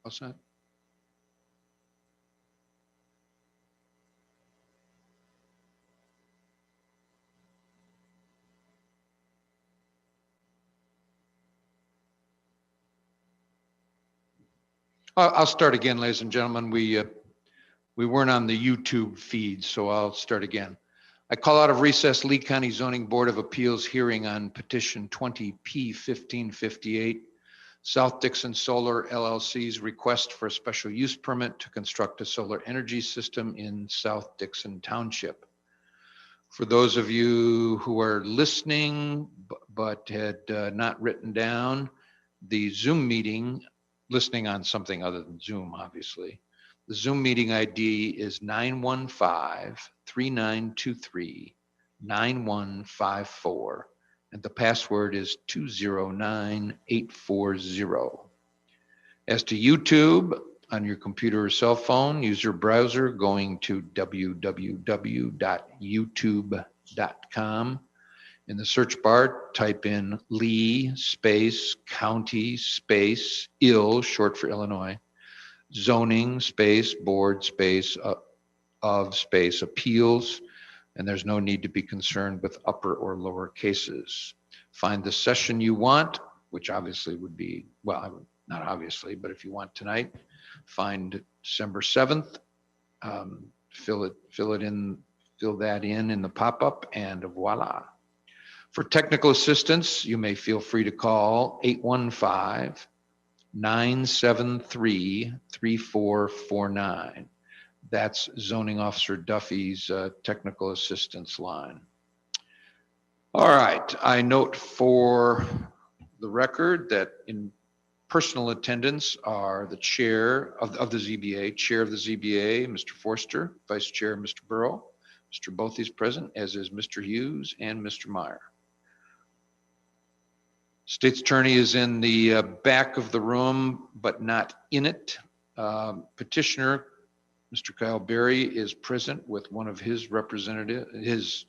All set? I'll start again, ladies and gentlemen. We weren't on the YouTube feed, so I'll start again. I call out of recess Lee County Zoning Board of Appeals hearing on petition 20P1558, South Dixon Solar LLC's request for a special use permit to construct a solar energy system in South Dixon Township. For those of you who are listening but had not written down, the Zoom meeting, listening on something other than Zoom, obviously, the Zoom meeting ID is 915-3923-9154, and the password is 209840. As to YouTube, on your computer or cell phone, use your browser going to www.youtube.com. In the search bar, type in Lee space county space ill, short for Illinois, zoning space board space of space appeals, and there's no need to be concerned with upper or lower cases. Find the session you want, which obviously would be, well, not obviously, but if you want tonight, find December 7th, fill that in the pop-up, and voila. For technical assistance, you may feel free to call 815-973-3449. That's Zoning Officer Duffy's technical assistance line. All right, I note for the record that in personal attendance are the chair of the ZBA, Mr. Forster, vice chair, Mr. Burrow. Mr. Bothy is present, as is Mr. Hughes and Mr. Meyer. State's attorney is in the back of the room, but not in it. Petitioner, Mr. Kyle Berry, is present with one of his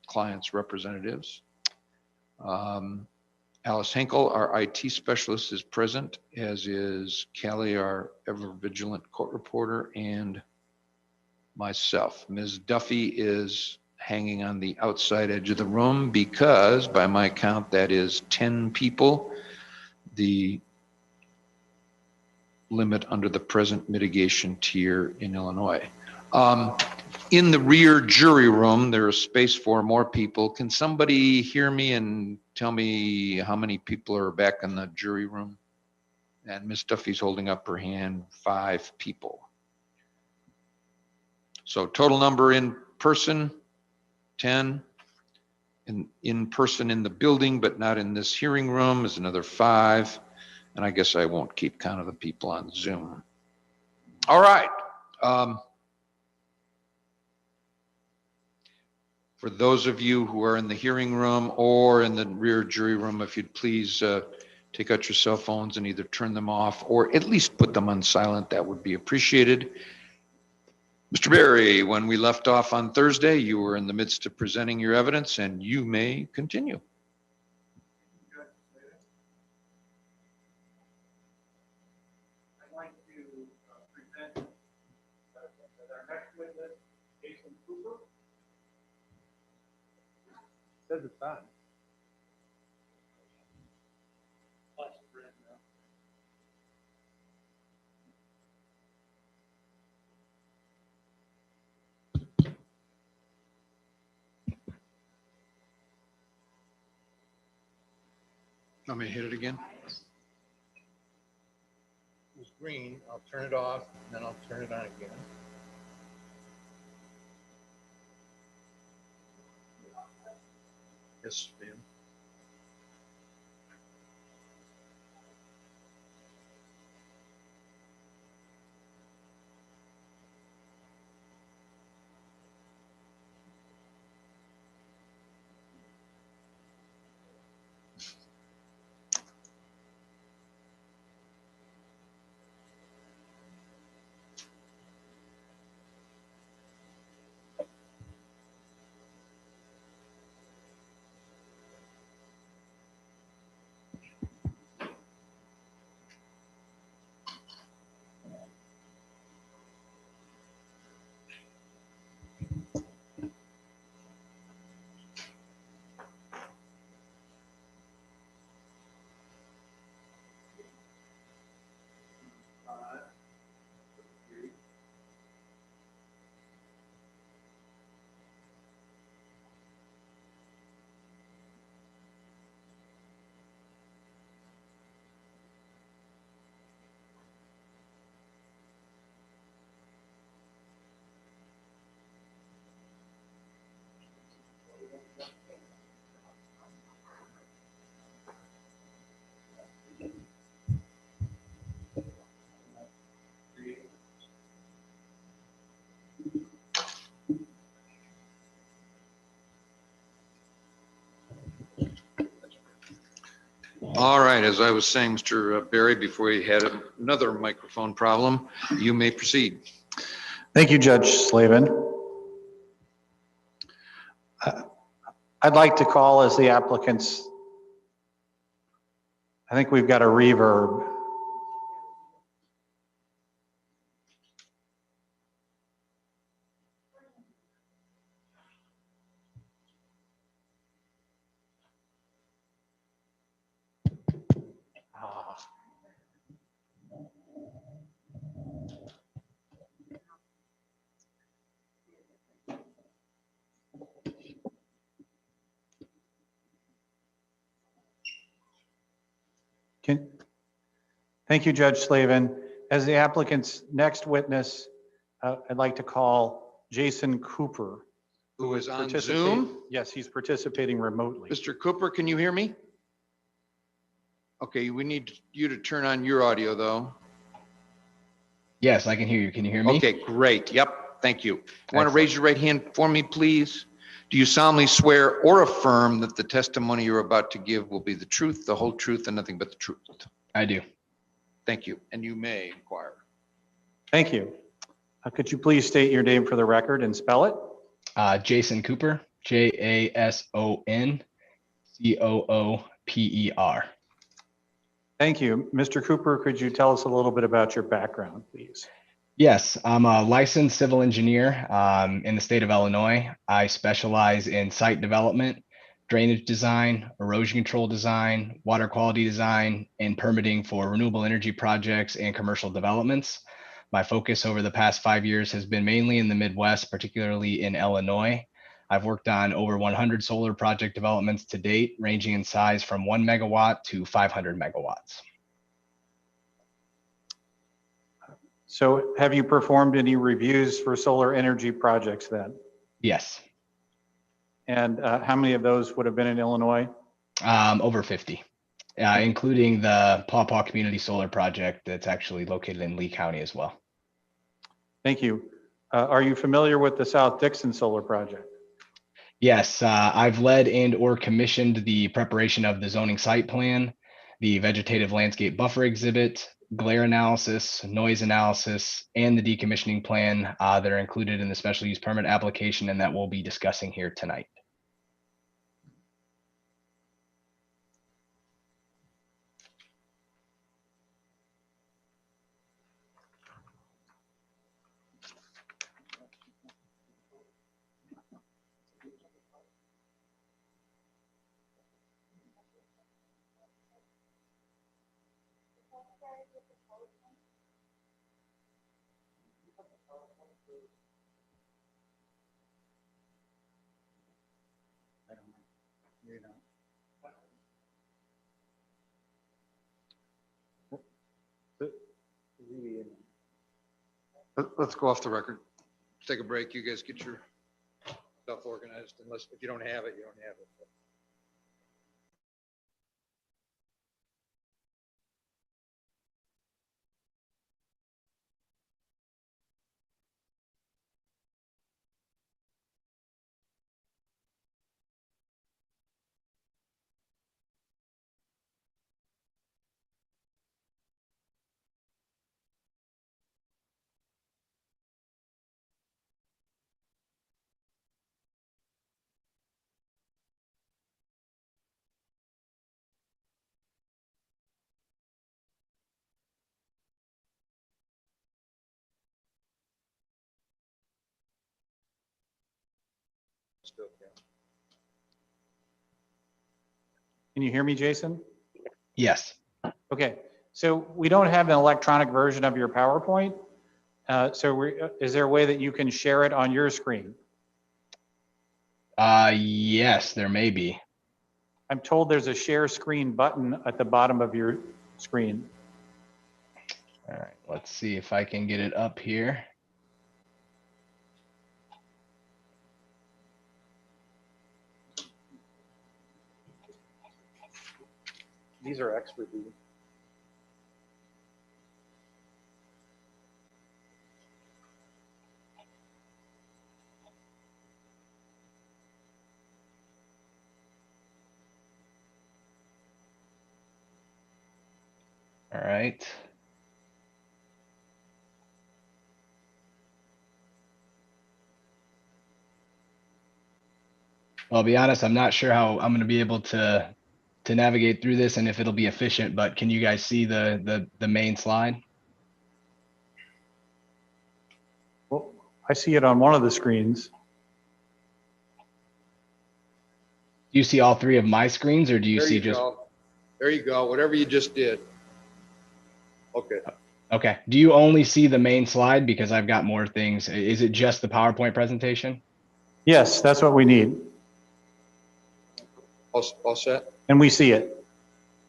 client's representatives. Alice Henkel, our IT specialist, is present, as is Callie, our ever vigilant court reporter, and myself. Ms. Duffy is hanging on the outside edge of the room because, by my count, that is 10 people, the limit under the present mitigation tier in Illinois. In the rear jury room, there is space for more people. Can somebody hear me and tell me how many people are back in the jury room? And Ms. Duffy's holding up her hand, 5 people. So total number in person, 10. In person in the building, but not in this hearing room, is another 5. And I guess I won't keep count of the people on Zoom. All right. For those of you who are in the hearing room or in the rear jury room, if you'd please take out your cell phones and either turn them off or at least put them on silent, that would be appreciated. Mr. Berry, when we left off on Thursday, you were in the midst of presenting your evidence, and you may continue. I'd like to present our next witness, Jason Cooper. Says it's on. Want me to hit it again? It was green. I'll turn it off, and then I'll turn it on again. Yes, ma'am. All right, as I was saying, Mr. Barry, before you had another microphone problem, you may proceed. Thank you, Judge Slavin. I'd like to call as the applicants. I think we've got a reverb. Thank you, Judge Slavin. As the applicant's next witness, I'd like to call Jason Cooper. Who is on Zoom? Yes, he's participating remotely. Mr. Cooper, can you hear me? Okay, we need you to turn on your audio though. Yes, I can hear you. Can you hear me? Okay, great. Yep, thank you. Want to raise your right hand for me, please? Do you solemnly swear or affirm that the testimony you're about to give will be the truth, the whole truth, and nothing but the truth? I do. Thank you. And you may inquire. Thank you. Could you please state your name for the record and spell it? Jason Cooper, JASONCOOPER. Thank you. Mr. Cooper, could you tell us a little bit about your background, please? Yes, I'm a licensed civil engineer in the state of Illinois. I specialize in site development, drainage design, erosion control design, water quality design, and permitting for renewable energy projects and commercial developments. My focus over the past 5 years has been mainly in the Midwest, particularly in Illinois. I've worked on over 100 solar project developments to date, ranging in size from 1 megawatt to 500 megawatts. So have you performed any reviews for solar energy projects then? Yes. And how many of those would have been in Illinois? Over 50, including the Paw Paw Community Solar Project that's actually located in Lee County as well. Thank you. Are you familiar with the South Dixon Solar Project? Yes, I've led and or commissioned the preparation of the zoning site plan, the vegetative landscape buffer exhibit, glare analysis, noise analysis, and the decommissioning plan that are included in the special use permit application and that we'll be discussing here tonight. Let's go off the record. Take a break. You guys get your stuff organized. Unless if you don't have it, you don't have it. Still count. Can you hear me, Jason? Yes. Okay, so we don't have an electronic version of your PowerPoint. Is there a way that you can share it on your screen? Yes, there may be. I'm told there's a share screen button at the bottom of your screen. All right, let's see if I can get it up here. These are expert views. All right. Well, I'll be honest, I'm not sure how I'm going to be able to navigate through this and if it'll be efficient, but can you guys see the main slide? Well, I see it on one of the screens. Do you see all three of my screens, or do you see just? There you go. Whatever you just did. Okay. Okay. Do you only see the main slide? Because I've got more things. Is it just the PowerPoint presentation? Yes, that's what we need. All set? And we see it.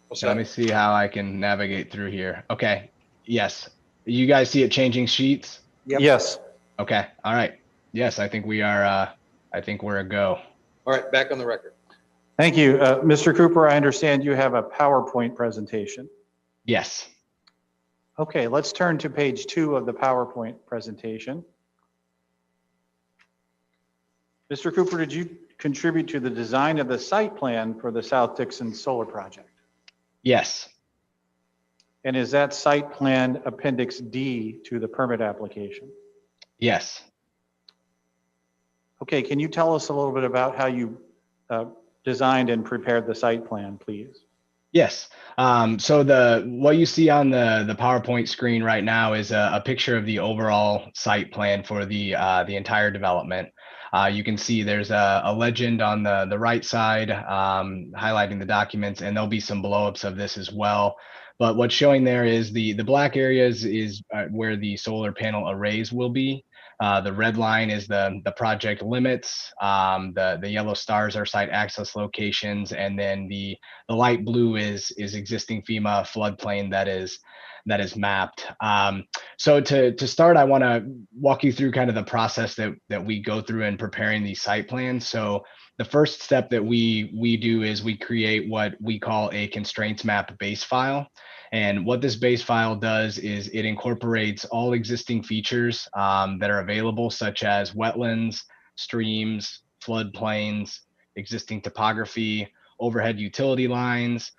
All Let me set? see how I can navigate through here. Okay. Yes. You guys see it changing sheets? Yep. Yes. Okay. All right. Yes, I think we are. I think we're a go. All right, back on the record. Thank you. Mr. Cooper, I understand you have a PowerPoint presentation. Yes. Okay, let's turn to page 2 of the PowerPoint presentation. Mr. Cooper, did you contribute to the design of the site plan for the South Dixon Solar Project? Yes. And is that site plan Appendix D to the permit application? Yes. Okay, can you tell us a little bit about how you designed and prepared the site plan, please? Yes. So what you see on the PowerPoint screen right now is a picture of the overall site plan for the entire development. You can see there's a legend on the right side highlighting the documents, and there'll be some blow-ups of this as well. But what's showing there is the black areas is where the solar panel arrays will be. The red line is the project limits. The yellow stars are site access locations, and then the light blue is existing FEMA floodplain that is mapped. So to start, I want to walk you through kind of the process that we go through in preparing these site plans. So the first step that we do is we create what we call a constraints map base file. And what this base file does is it incorporates all existing features that are available, such as wetlands, streams, floodplains, existing topography, overhead utility lines.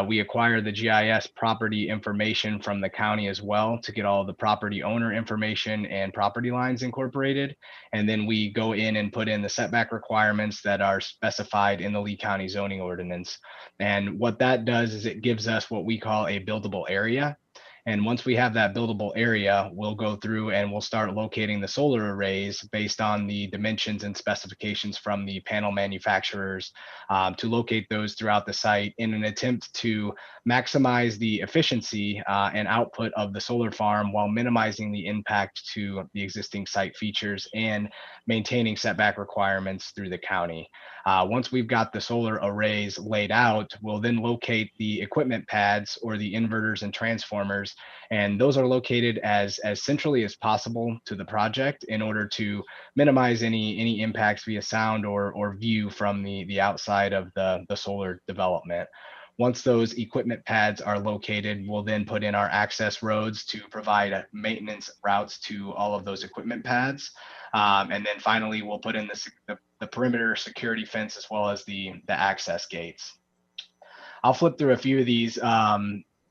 We acquire the GIS property information from the county as well to get all the property owner information and property lines incorporated. And then we go in and put in the setback requirements that are specified in the Lee County zoning ordinance. And what that does is it gives us what we call a buildable area. And once we have that buildable area, we'll go through and we'll start locating the solar arrays based on the dimensions and specifications from the panel manufacturers to locate those throughout the site in an attempt to maximize the efficiency and output of the solar farm while minimizing the impact to the existing site features and maintaining setback requirements through the county. Once we've got the solar arrays laid out, we'll then locate the equipment pads or the inverters and transformers, and those are located as centrally as possible to the project in order to minimize any impacts via sound or view from the outside of the solar development. Once those equipment pads are located, we'll then put in our access roads to provide maintenance routes to all of those equipment pads. And then finally, we'll put in the perimeter security fence as well as the access gates. I'll flip through a few of these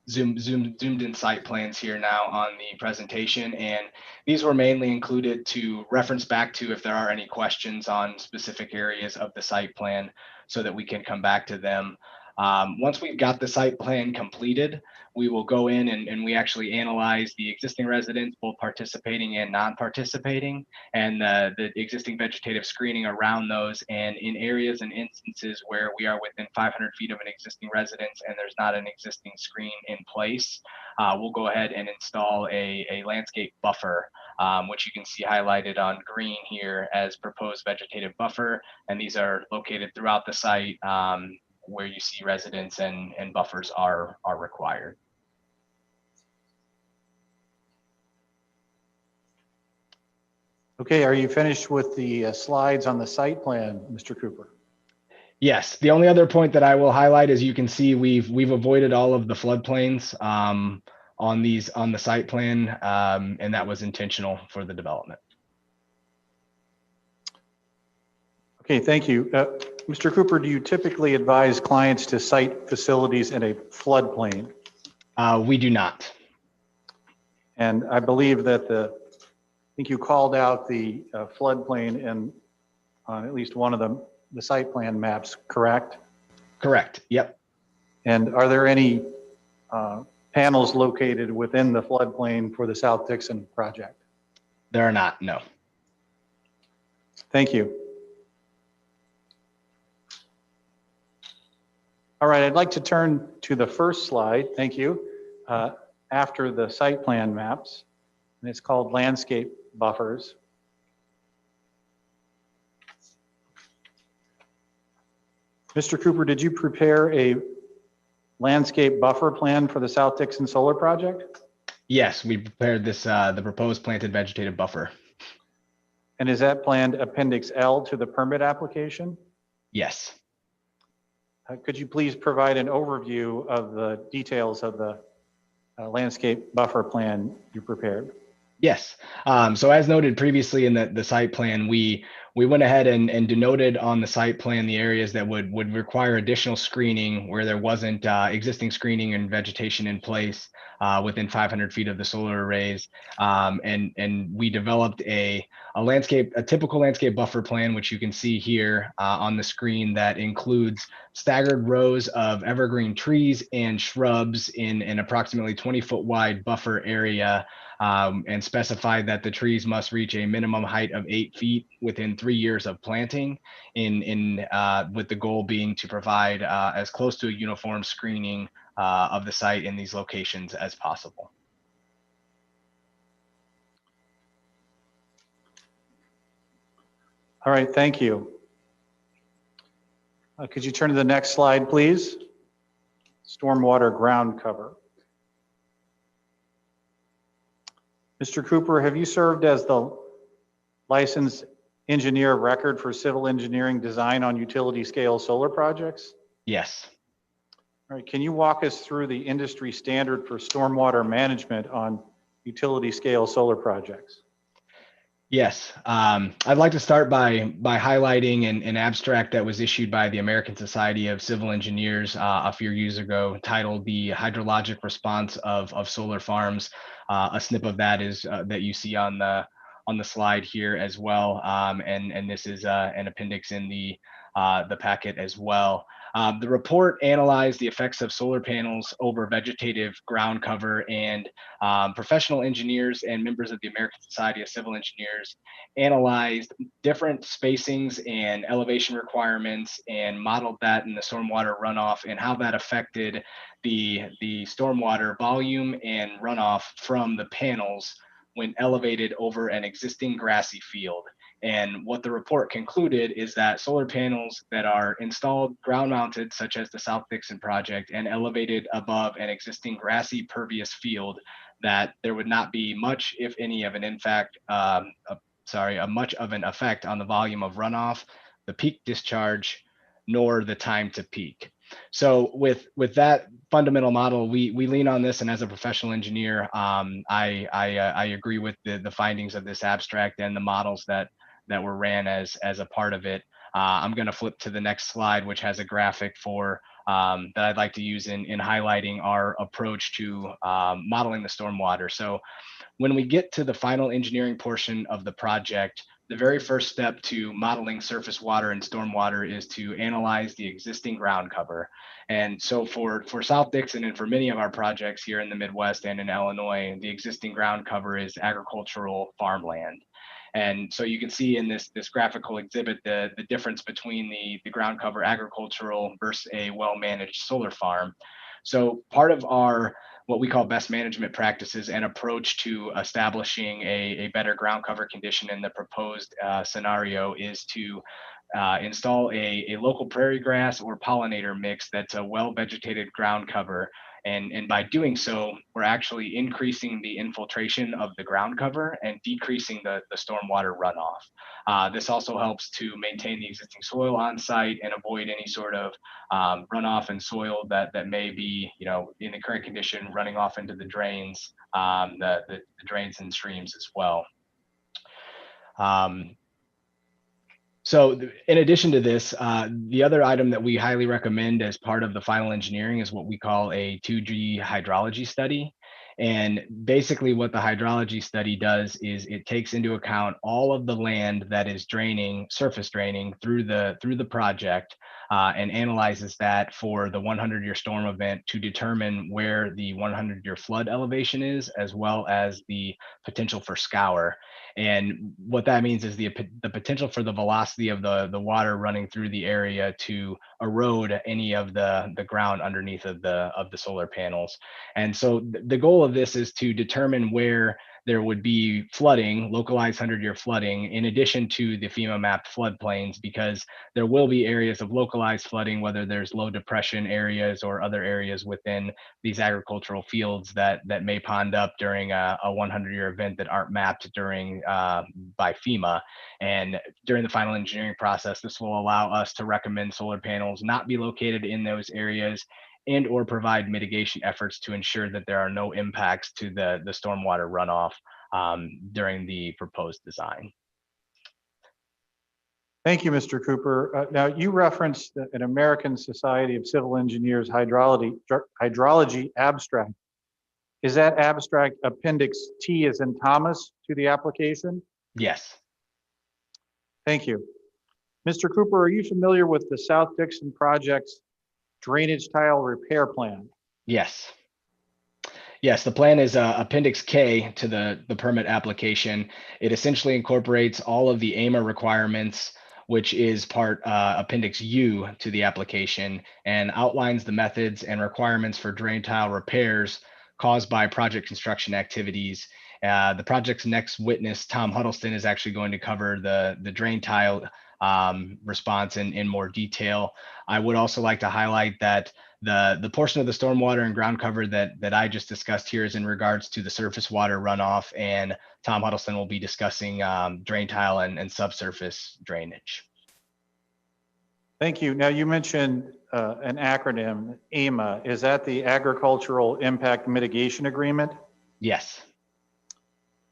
zoomed in site plans here now on the presentation, and these were mainly included to reference back to if there are any questions on specific areas of the site plan so that we can come back to them. Once we've got the site plan completed, we will go in and we actually analyze the existing residents, both participating and non-participating, and the existing vegetative screening around those. And in areas and instances where we are within 500 feet of an existing residence and there's not an existing screen in place, we'll go ahead and install a landscape buffer, which you can see highlighted on green here as proposed vegetative buffer. And these are located throughout the site where you see residents and buffers are required. Okay, are you finished with the slides on the site plan, Mr. Cooper? Yes, the only other point that I will highlight is you can see we've avoided all of the floodplains on the site plan, and that was intentional for the development. Okay, thank you. Mr. Cooper, do you typically advise clients to site facilities in a floodplain? We do not. And I believe that I think you called out the floodplain on at least one of the site plan maps, correct? Correct. Yep. And are there any panels located within the floodplain for the South Dixon project? There are not. No. Thank you. All right, I'd like to turn to the first slide, thank you, after the site plan maps, and it's called landscape buffers. Mr. Cooper, did you prepare a landscape buffer plan for the South Dixon Solar Project? Yes, we prepared this, the proposed planted vegetative buffer. And is that planned Appendix L to the permit application? Yes. Could you please provide an overview of the details of the landscape buffer plan you prepared? Yes. So as noted previously in the site plan, we went ahead and denoted on the site plan the areas that would require additional screening where there wasn't existing screening and vegetation in place within 500 feet of the solar arrays. And we developed a typical landscape buffer plan, which you can see here on the screen, that includes staggered rows of evergreen trees and shrubs in an approximately 20-foot wide buffer area, and specified that the trees must reach a minimum height of 8 feet within 3 years of planting, with the goal being to provide as close to a uniform screening of the site in these locations as possible. All right, thank you. Could you turn to the next slide, please? Stormwater ground cover. Mr. Cooper, have you served as the licensed engineer of record for civil engineering design on utility scale solar projects? Yes. All right, can you walk us through the industry standard for stormwater management on utility scale solar projects? Yes, I'd like to start by highlighting an abstract that was issued by the American Society of Civil Engineers a few years ago, titled "The Hydrologic Response of Solar Farms." A snip of that is that you see on the slide here as well, and this is an appendix in the packet as well. The report analyzed the effects of solar panels over vegetative ground cover, and professional engineers and members of the American Society of Civil Engineers analyzed different spacings and elevation requirements and modeled that in the stormwater runoff and how that affected the stormwater volume and runoff from the panels when elevated over an existing grassy field. And what the report concluded is that solar panels that are installed ground mounted, such as the South Dixon project, and elevated above an existing grassy pervious field, that there would not be much, if any, of an effect on the volume of runoff, the peak discharge, nor the time to peak. So with that fundamental model, we lean on this, and as a professional engineer, I agree with the findings of this abstract and the models that were ran as a part of it. I'm going to flip to the next slide, which has a graphic for that I'd like to use in highlighting our approach to modeling the stormwater. So when we get to the final engineering portion of the project, the very first step to modeling surface water and stormwater is to analyze the existing ground cover. And so for South Dixon and for many of our projects here in the Midwest and in Illinois, the existing ground cover is agricultural farmland. And so you can see in this graphical exhibit the difference between the ground cover agricultural versus a well-managed solar farm. So part of our what we call best management practices and approach to establishing a better ground cover condition in the proposed scenario is to install a local prairie grass or pollinator mix that's a well-vegetated ground cover. And by doing so, we're actually increasing the infiltration of the ground cover and decreasing the stormwater runoff. This also helps to maintain the existing soil on site and avoid any sort of runoff and soil that may be, in the current condition, running off into the drains, the drains and streams as well. So in addition to this, the other item that we highly recommend as part of the final engineering is what we call a 2G hydrology study. And basically what the hydrology study does is it takes into account all of the land that is draining, surface draining through the project, and analyzes that for the 100-year storm event to determine where the 100-year flood elevation is, as well as the potential for scour. And what that means is the potential for the velocity of the water running through the area to erode any of the ground underneath of the solar panels. And so the goal of this is to determine where there would be flooding, localized 100-year flooding, in addition to the FEMA mapped floodplains, because there will be areas of localized flooding, whether there's low depression areas or other areas within these agricultural fields that may pond up during a 100-year event that aren't mapped during by FEMA. And during the final engineering process, this will allow us to recommend solar panels not be located in those areas and or provide mitigation efforts to ensure that there are no impacts to the stormwater runoff during the proposed design. Thank you, Mr. Cooper. Now, you referenced an American Society of Civil Engineers hydrology abstract. Is that abstract Appendix T as in Thomas to the application? Yes. Thank you. Mr. Cooper, are you familiar with the South Dixon Project's drainage tile repair plan? Yes. Yes, the plan is Appendix K to the permit application. It essentially incorporates all of the AMA requirements, which is part Appendix U to the application, and outlines the methods and requirements for drain tile repairs caused by project construction activities. The project's next witness, Tom Huddleston, is actually going to cover the drain tile response in more detail. I would also like to highlight that the portion of the stormwater and ground cover that I just discussed here is in regards to the surface water runoff, and Tom Huddleston will be discussing drain tile and subsurface drainage. Thank you. Now, you mentioned an acronym, AMA. Is that the Agricultural Impact Mitigation Agreement? Yes.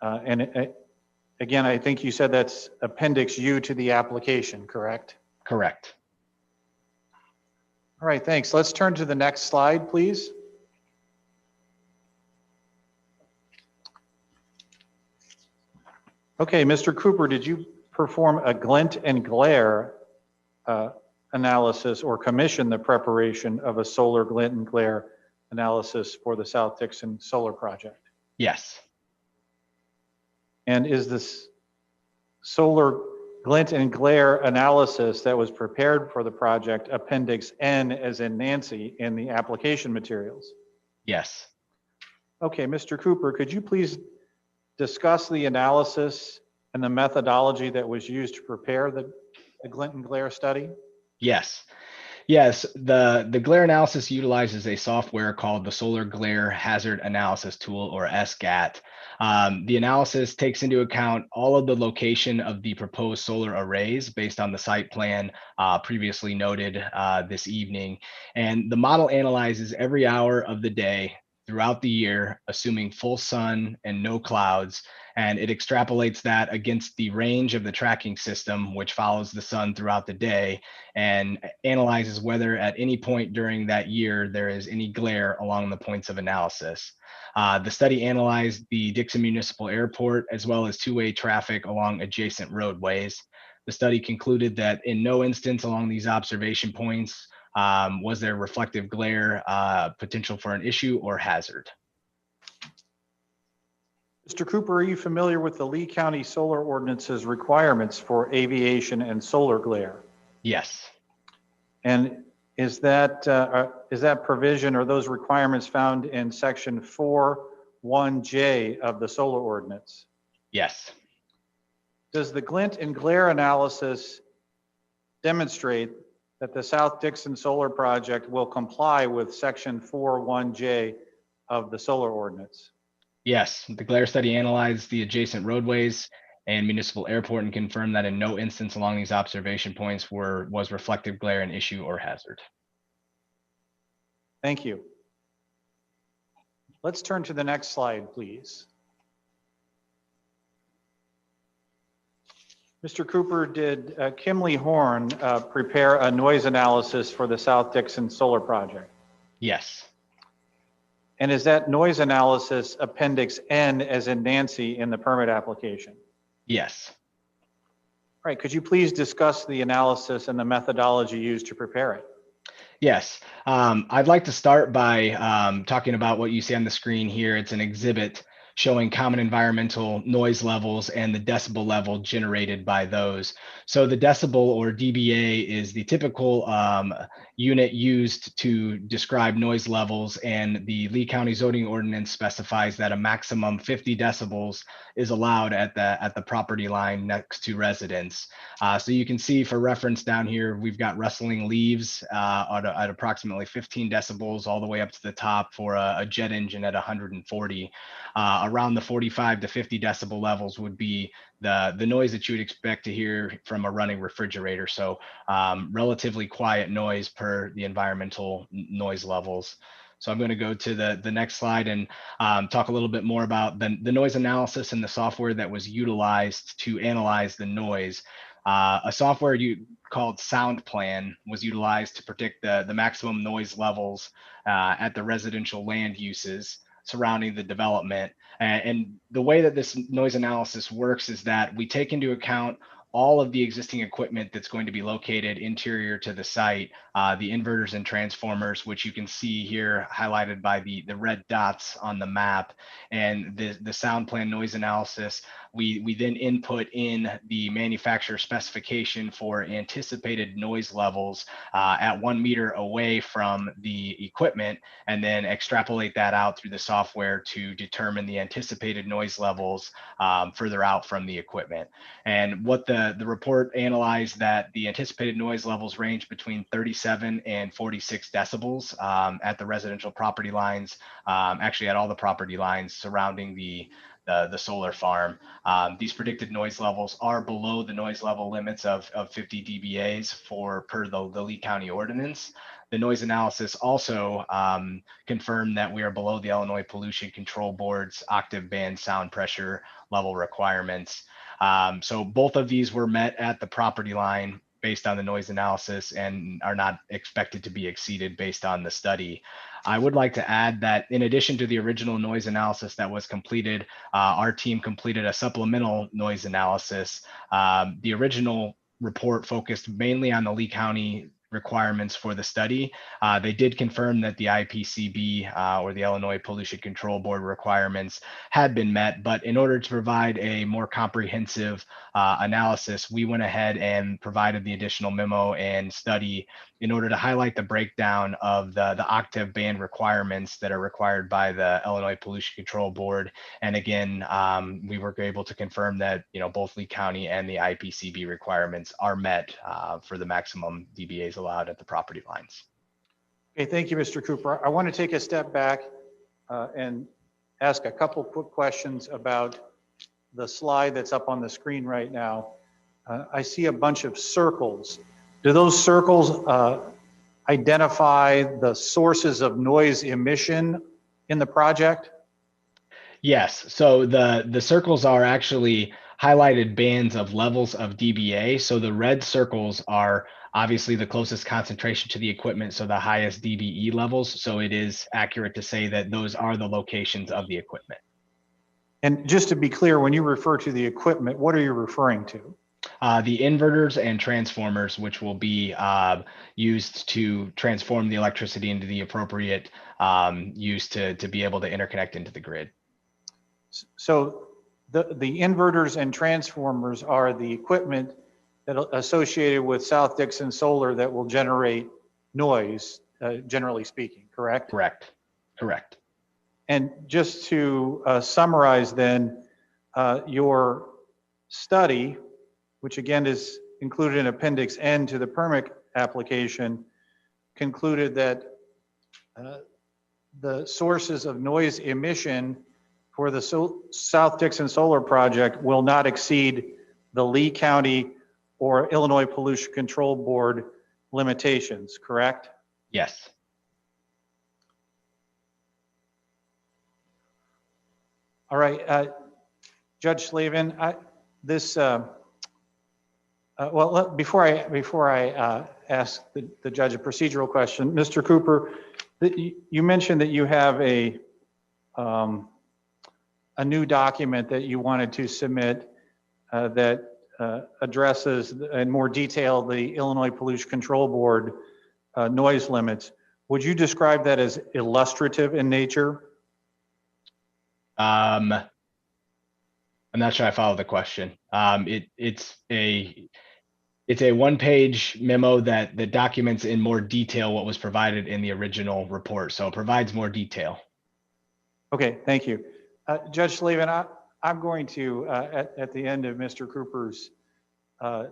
Again, I think you said that's Appendix U to the application, correct? Correct. All right, thanks. Let's turn to the next slide, please. Okay, Mr. Cooper, did you perform a glint and glare analysis or commission the preparation of a solar glint and glare analysis for the South Dixon Solar Project? Yes. And is this solar glint and glare analysis that was prepared for the project Appendix N as in Nancy in the application materials? Yes. Okay, Mr. Cooper, could you please discuss the analysis and the methodology that was used to prepare the glint and glare study? Yes. Yes, the glare analysis utilizes a software called the Solar Glare Hazard Analysis Tool, or SGAT. The analysis takes into account all of the location of the proposed solar arrays based on the site plan previously noted this evening. And the model analyzes every hour of the day throughout the year, assuming full sun and no clouds. And it extrapolates that against the range of the tracking system, which follows the sun throughout the day, and analyzes whether at any point during that year there is any glare along the points of analysis. The study analyzed the Dixon Municipal Airport as well as two-way traffic along adjacent roadways. The study concluded that in no instance along these observation points was there reflective glare potential for an issue or hazard. Mr. Cooper, are you familiar with the Lee County Solar Ordinance's requirements for aviation and solar glare? Yes. And is that provision or those requirements found in section 4.1J of the solar ordinance? Yes. Does the glint and glare analysis demonstrate that the South Dixon Solar Project will comply with section 4.1J of the solar ordinance? Yes, the glare study analyzed the adjacent roadways and municipal airport and confirmed that in no instance along these observation points was reflective glare an issue or hazard. Thank you. Let's turn to the next slide, please. Mr. Cooper, did Kimley Horn prepare a noise analysis for the South Dixon Solar Project? Yes. And is that noise analysis Appendix N as in Nancy in the permit application? Yes. All right, could you please discuss the analysis and the methodology used to prepare it? Yes. I'd like to start by talking about what you see on the screen here. It's an exhibit showing common environmental noise levels and the decibel level generated by those. So the decibel, or dBA, is the typical unit used to describe noise levels, and the Lee County zoning ordinance specifies that a maximum 50 decibels is allowed at the property line next to residents. So you can see, for reference, down here we've got rustling leaves at approximately 15 decibels, all the way up to the top for a jet engine at 140. Around the 45 to 50 decibel levels would be the noise that you would expect to hear from a running refrigerator. So relatively quiet noise per the environmental noise levels. So I'm going to go to the next slide and talk a little bit more about the noise analysis and the software that was utilized to analyze the noise. A software called Sound Plan was utilized to predict the maximum noise levels at the residential land uses surrounding the development. And the way that this noise analysis works is that we take into account all of the existing equipment that's going to be located interior to the site, the inverters and transformers, which you can see here highlighted by the red dots on the map, and the Sound Plan noise analysis. We then input in the manufacturer specification for anticipated noise levels at 1 meter away from the equipment, and then extrapolate that out through the software to determine the anticipated noise levels further out from the equipment. And what the report analyzed, that the anticipated noise levels range between 37 and 46 decibels at the residential property lines, actually at all the property lines surrounding the solar farm. These predicted noise levels are below the noise level limits of 50 dBAs per the Lee County ordinance. The noise analysis also confirmed that we are below the Illinois Pollution Control Board's octave band sound pressure level requirements. So both of these were met at the property line based on the noise analysis and are not expected to be exceeded based on the study. I would like to add that in addition to the original noise analysis that was completed, our team completed a supplemental noise analysis. The original report focused mainly on the Lee County requirements for the study. They did confirm that the IPCB or the Illinois Pollution Control Board requirements had been met, but in order to provide a more comprehensive analysis, we went ahead and provided the additional memo and study in order to highlight the breakdown of the octave band requirements that are required by the Illinois Pollution Control Board. And again, we were able to confirm that both Lee County and the IPCB requirements are met for the maximum dBAs allowed at the property lines. Okay, thank you, Mr. Cooper. I want to take a step back and ask a couple quick questions about the slide that's up on the screen right now. I see a bunch of circles. Do those circles identify the sources of noise emission in the project? Yes, so the circles are actually highlighted bands of levels of dBA. So the red circles are obviously the closest concentration to the equipment, so the highest dBE levels. So it is accurate to say that those are the locations of the equipment. And just to be clear, when you refer to the equipment, what are you referring to? The inverters and transformers, which will be used to transform the electricity into the appropriate use to be able to interconnect into the grid. So the inverters and transformers are the equipment that associated with South Dixon Solar that will generate noise, generally speaking, correct? Correct. And just to summarize then, your study, which again is included in Appendix N to the permit application, concluded that the sources of noise emission for the South Dixon Solar Project will not exceed the Lee County or Illinois Pollution Control Board limitations, correct? Yes. All right, Judge Slavin, this Before I ask the judge a procedural question, Mr. Cooper, you mentioned that you have a new document that you wanted to submit that addresses in more detail the Illinois Pollution Control Board noise limits. Would you describe that as illustrative in nature? I'm not sure I follow the question. It's a one-page memo that documents in more detail what was provided in the original report. So it provides more detail. Okay, thank you. Judge Slavin, I'm going to, at the end of Mr. Cooper's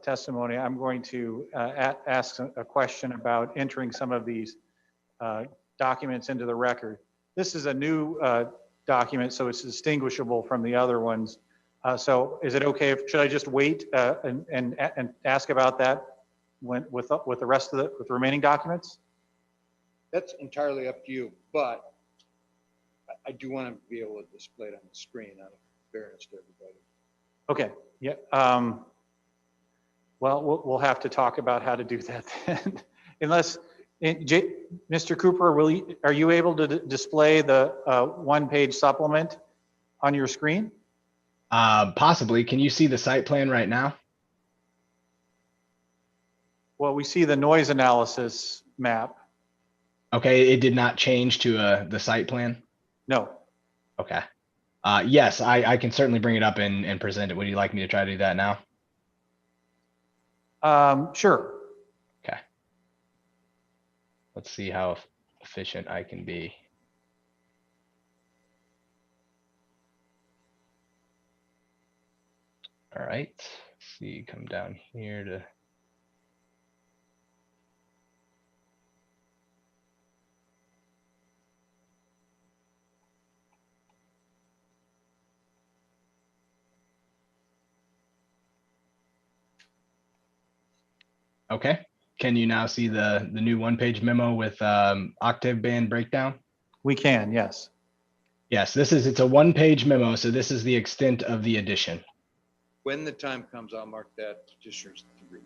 testimony, I'm going to ask a question about entering some of these documents into the record. This is a new document, so it's distinguishable from the other ones. So is it okay should I just wait and ask about that with the rest of with the remaining documents? That's entirely up to you, but I do want to be able to display it on the screen out of fairness to everybody. Okay. Yeah. Well, we'll have to talk about how to do that then. Unless, Mr. Cooper, are you able to display the one-page supplement on your screen? Possibly. Can you see the site plan right now? Well, we see the noise analysis map. Okay, it did not change to the site plan? No. Okay. Yes, I can certainly bring it up and present it. Would you like me to try to do that now? Sure. Okay. Let's see how efficient I can be. All right. Let's see, come down here to. Okay. Can you now see the new one-page memo with octave band breakdown? We can, yes. Yes, it's a one-page memo, so this is the extent of the addition. When the time comes, I'll mark that petitioner's degree.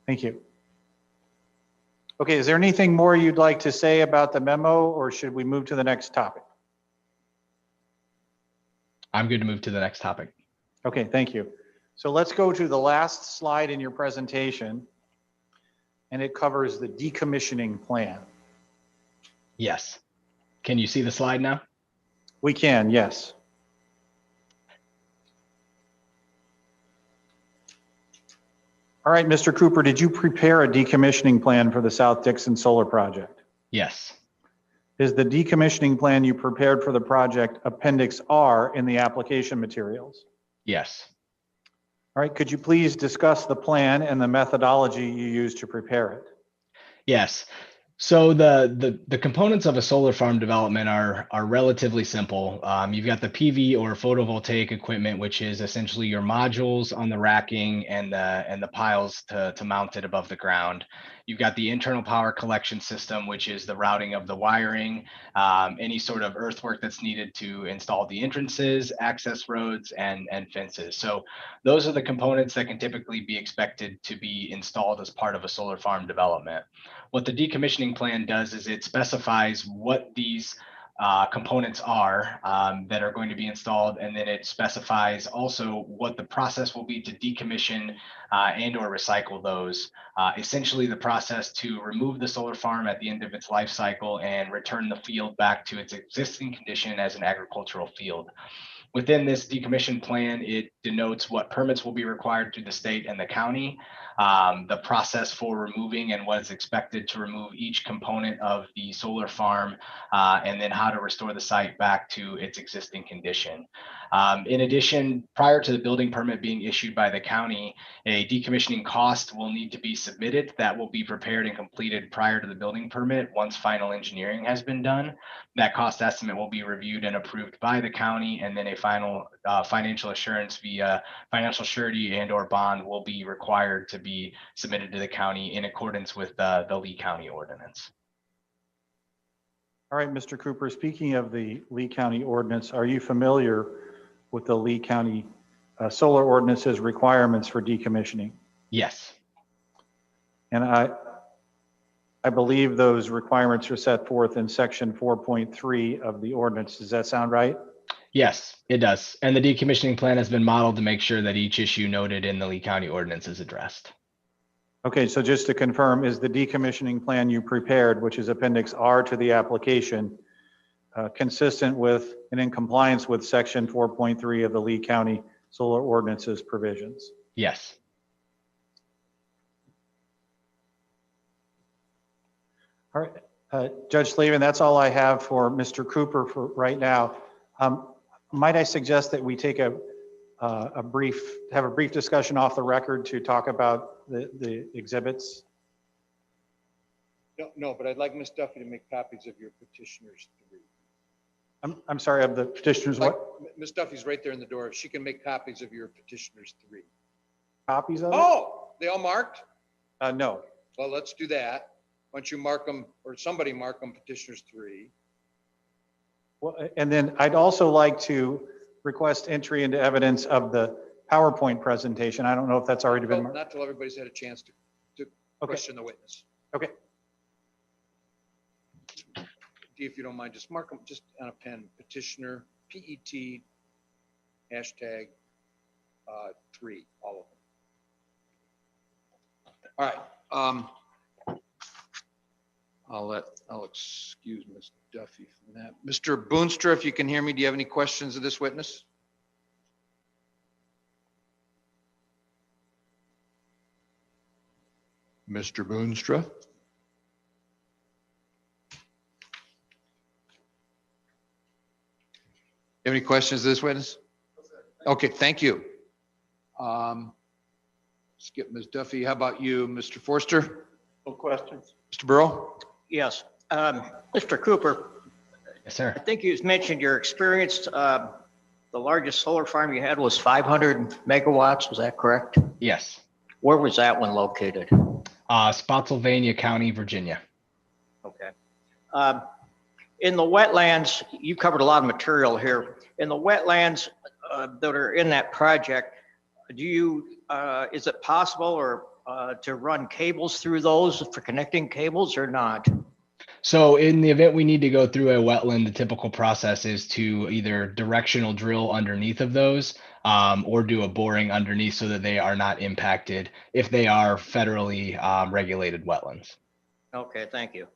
Thank you. Okay, is there anything more you'd like to say about the memo, or should we move to the next topic? I'm good to move to the next topic. Okay, thank you. So let's go to the last slide in your presentation, and it covers the decommissioning plan. Yes. Can you see the slide now? We can, yes. All right, Mr. Cooper, did you prepare a decommissioning plan for the South Dixon Solar Project? Yes. Is the decommissioning plan you prepared for the project Appendix R in the application materials? Yes. All right, could you please discuss the plan and the methodology you used to prepare it? Yes. So the components of a solar farm development are relatively simple. You've got the PV or photovoltaic equipment, which is essentially your modules on the racking and the piles to mount it above the ground. You've got the internal power collection system, which is the routing of the wiring, any sort of earthwork that's needed to install the entrances, access roads, and fences. So those are the components that can typically be expected to be installed as part of a solar farm development. What the decommissioning plan does is it specifies what these components are that are going to be installed, and then it specifies also what the process will be to decommission and or recycle those. Essentially the process to remove the solar farm at the end of its life cycle and return the field back to its existing condition as an agricultural field. Within this decommission plan, it denotes what permits will be required through the state and the county, the process for removing and what is expected to remove each component of the solar farm, and then how to restore the site back to its existing condition. In addition, prior to the building permit being issued by the county, a decommissioning cost will need to be submitted that will be prepared and completed prior to the building permit once final engineering has been done. That cost estimate will be reviewed and approved by the county, and then a final financial assurance via financial surety and or bond will be required to be submitted to the county in accordance with the Lee County ordinance. All right, Mr. Cooper, speaking of the Lee County ordinance, are you familiar with the Lee County solar ordinance's requirements for decommissioning? Yes. And I believe those requirements are set forth in section 4.3 of the ordinance. Does that sound right? Yes, it does. And the decommissioning plan has been modeled to make sure that each issue noted in the Lee County ordinance is addressed. Okay, so just to confirm, is the decommissioning plan you prepared, which is Appendix R to the application, consistent with and in compliance with section 4.3 of the Lee County Solar Ordinances provisions? Yes. All right, Judge Slavin, that's all I have for Mr. Cooper for right now. Might I suggest that we take have a brief discussion off the record to talk about the exhibits? No, but I'd like Ms. Duffy to make copies of your petitioners to read. I'm sorry, of the petitioners, Like, what? Ms. Duffy's right there in the door. If she can make copies of your petitioners to read. Copies of it? Oh, they all marked? No. Well, let's do that. Why don't you mark them, or somebody mark them petitioners 3. Well, and then I'd also like to request entry into evidence of the PowerPoint presentation. I don't know if that's already been marked. Not till everybody's had a chance to question the witness. Okay. If you don't mind, just mark them just on a pen, petitioner, PET, hashtag 3, all of them. All right. I'll excuse Ms. Duffy from that. Mr. Boonstra, if you can hear me, do you have any questions of this witness? Mr. Boonstra? You have any questions of this witness? Okay, thank you. Skip Ms. Duffy. How about you, Mr. Forster? No questions. Mr. Burrow? Yes. Mr. Cooper, Yes, sir. I think you mentioned your experience. The largest solar farm you had was 500 megawatts. Was that correct? Yes. Where was that one located? Spotsylvania County, Virginia. Okay. In the wetlands, you covered a lot of material here. In the wetlands that are in that project, is it possible or to run cables through those for connecting cables or not? So in the event we need to go through a wetland, the typical process is to either directional drill underneath of those or do a boring underneath so that they are not impacted if they are federally regulated wetlands. Okay, thank you.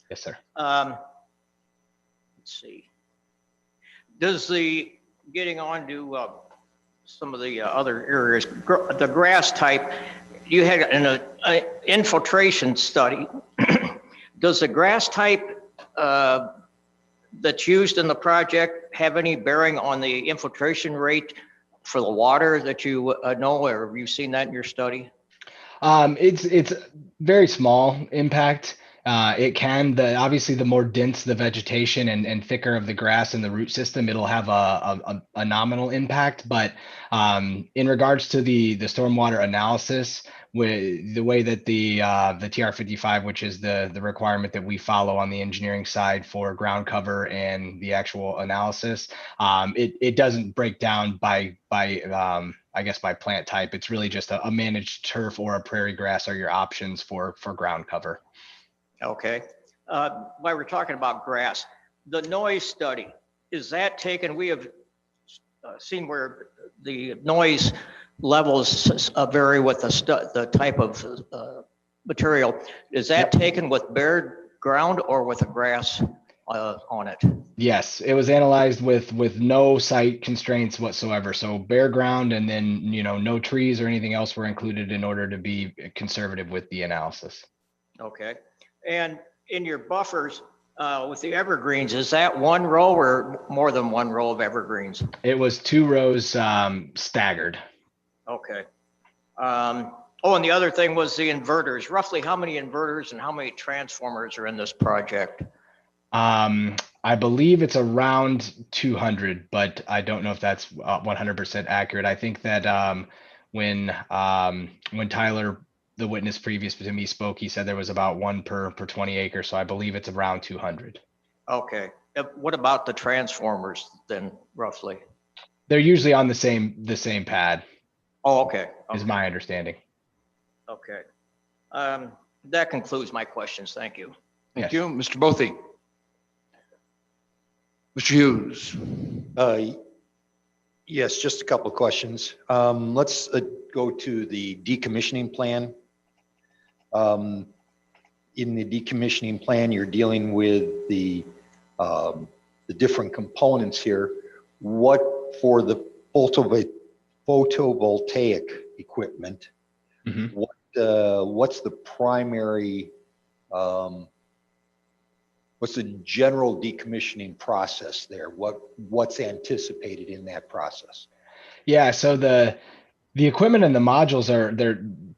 Yes, sir. Let's see. Does getting on to some of the other areas, the grass type, you had an infiltration study. Does the grass type that's used in the project have any bearing on the infiltration rate for the water that you know, or have you seen that in your study? It's very small impact. It can, obviously the more dense the vegetation and thicker of the grass in the root system, it'll have a nominal impact. But in regards to the stormwater analysis, with the way that the TR55, which is the requirement that we follow on the engineering side for ground cover and the actual analysis, it doesn't break down by I guess by plant type. It's really just a managed turf or a prairie grass are your options for ground cover. Okay. While we're talking about grass, the noise study, is that taken? We have seen where the noise levels vary with the type of material. Is that taken with bare ground or with a grass on it? Yes, it was analyzed with no site constraints whatsoever. So bare ground, and then no trees or anything else were included in order to be conservative with the analysis. Okay. And in your buffers with the evergreens, is that one row or more than one row of evergreens? It was 2 rows staggered. Okay. Oh, and the other thing was the inverters. Roughly how many inverters and how many transformers are in this project? I believe it's around 200, but I don't know if that's 100% accurate. I think that when Tyler, the witness previous to me, spoke, he said there was about 1 per 20 acres. So I believe it's around 200. Okay. What about the transformers then, roughly? They're usually on the same pad. Oh, okay. Is my understanding. Okay. That concludes my questions. Thank you. Thank Yes. you. Mr. Bothy. Mr. Hughes. Yes, just a couple of questions. Let's go to the decommissioning plan. In the decommissioning plan, you're dealing with the different components here. What for the photovoltaic equipment? Mhm. What's the primary? What's the general decommissioning process there? What's anticipated in that process? Yeah, so the equipment and the modules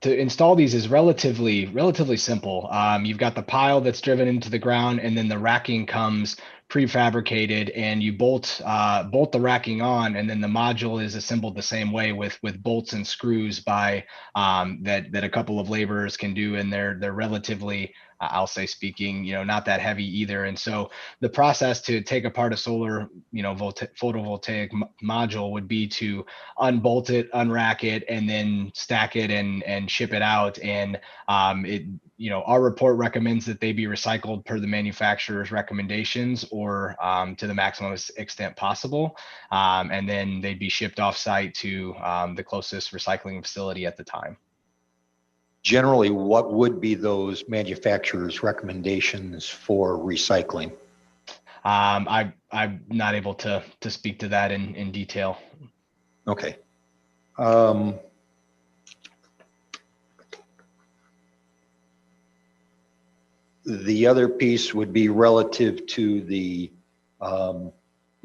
to install these is relatively simple. You've got the pile that's driven into the ground, and then the racking comes prefabricated, and you bolt the racking on, and then the module is assembled the same way with bolts and screws by that a couple of laborers can do, and they're relatively I'll say speaking, not that heavy either. And so the process to take apart a solar, photovoltaic module would be to unbolt it, unrack it, and then stack it and ship it out. And our report recommends that they be recycled per the manufacturer's recommendations or to the maximum extent possible. And then they'd be shipped off site to the closest recycling facility at the time. Generally, what would be those manufacturers' recommendations for recycling? I'm not able to speak to that in detail. Okay. The other piece would be relative to the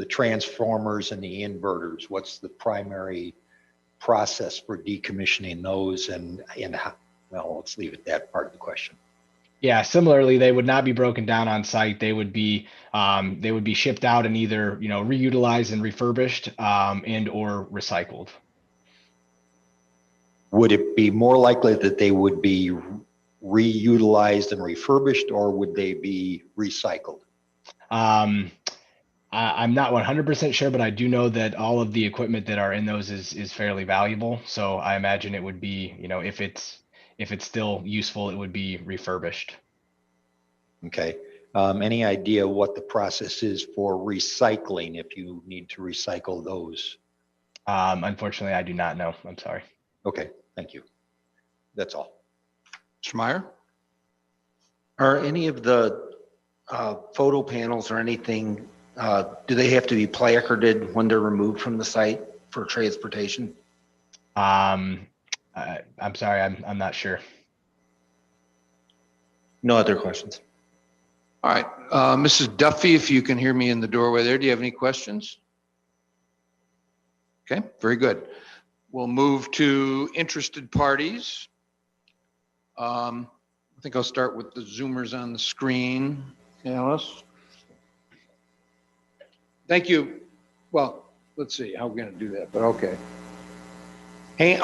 transformers and the inverters. What's the primary process for decommissioning those, and how? Well, let's leave it that part of the question. Yeah, similarly, they would not be broken down on site. They would be shipped out and either reutilized and refurbished and or recycled. Would it be more likely that they would be reutilized and refurbished, or would they be recycled? I'm not 100% sure, but I do know that all of the equipment that are in those is fairly valuable. So I imagine it would be, if it's still useful, it would be refurbished. Okay. Any idea what the process is for recycling if you need to recycle those? Unfortunately, I do not know. I'm sorry. Okay, thank you. That's all. Mr. Meyer? Are any of the photo panels or anything, do they have to be placarded when they're removed from the site for transportation? I'm sorry, I'm not sure. No other questions. All right. Mrs. Duffy, if you can hear me in the doorway there, do you have any questions? Okay, very good. We'll move to interested parties. I think I'll start with the Zoomers on the screen. Alice? Thank you. Well, let's see how we're going to do that, but okay. Hey,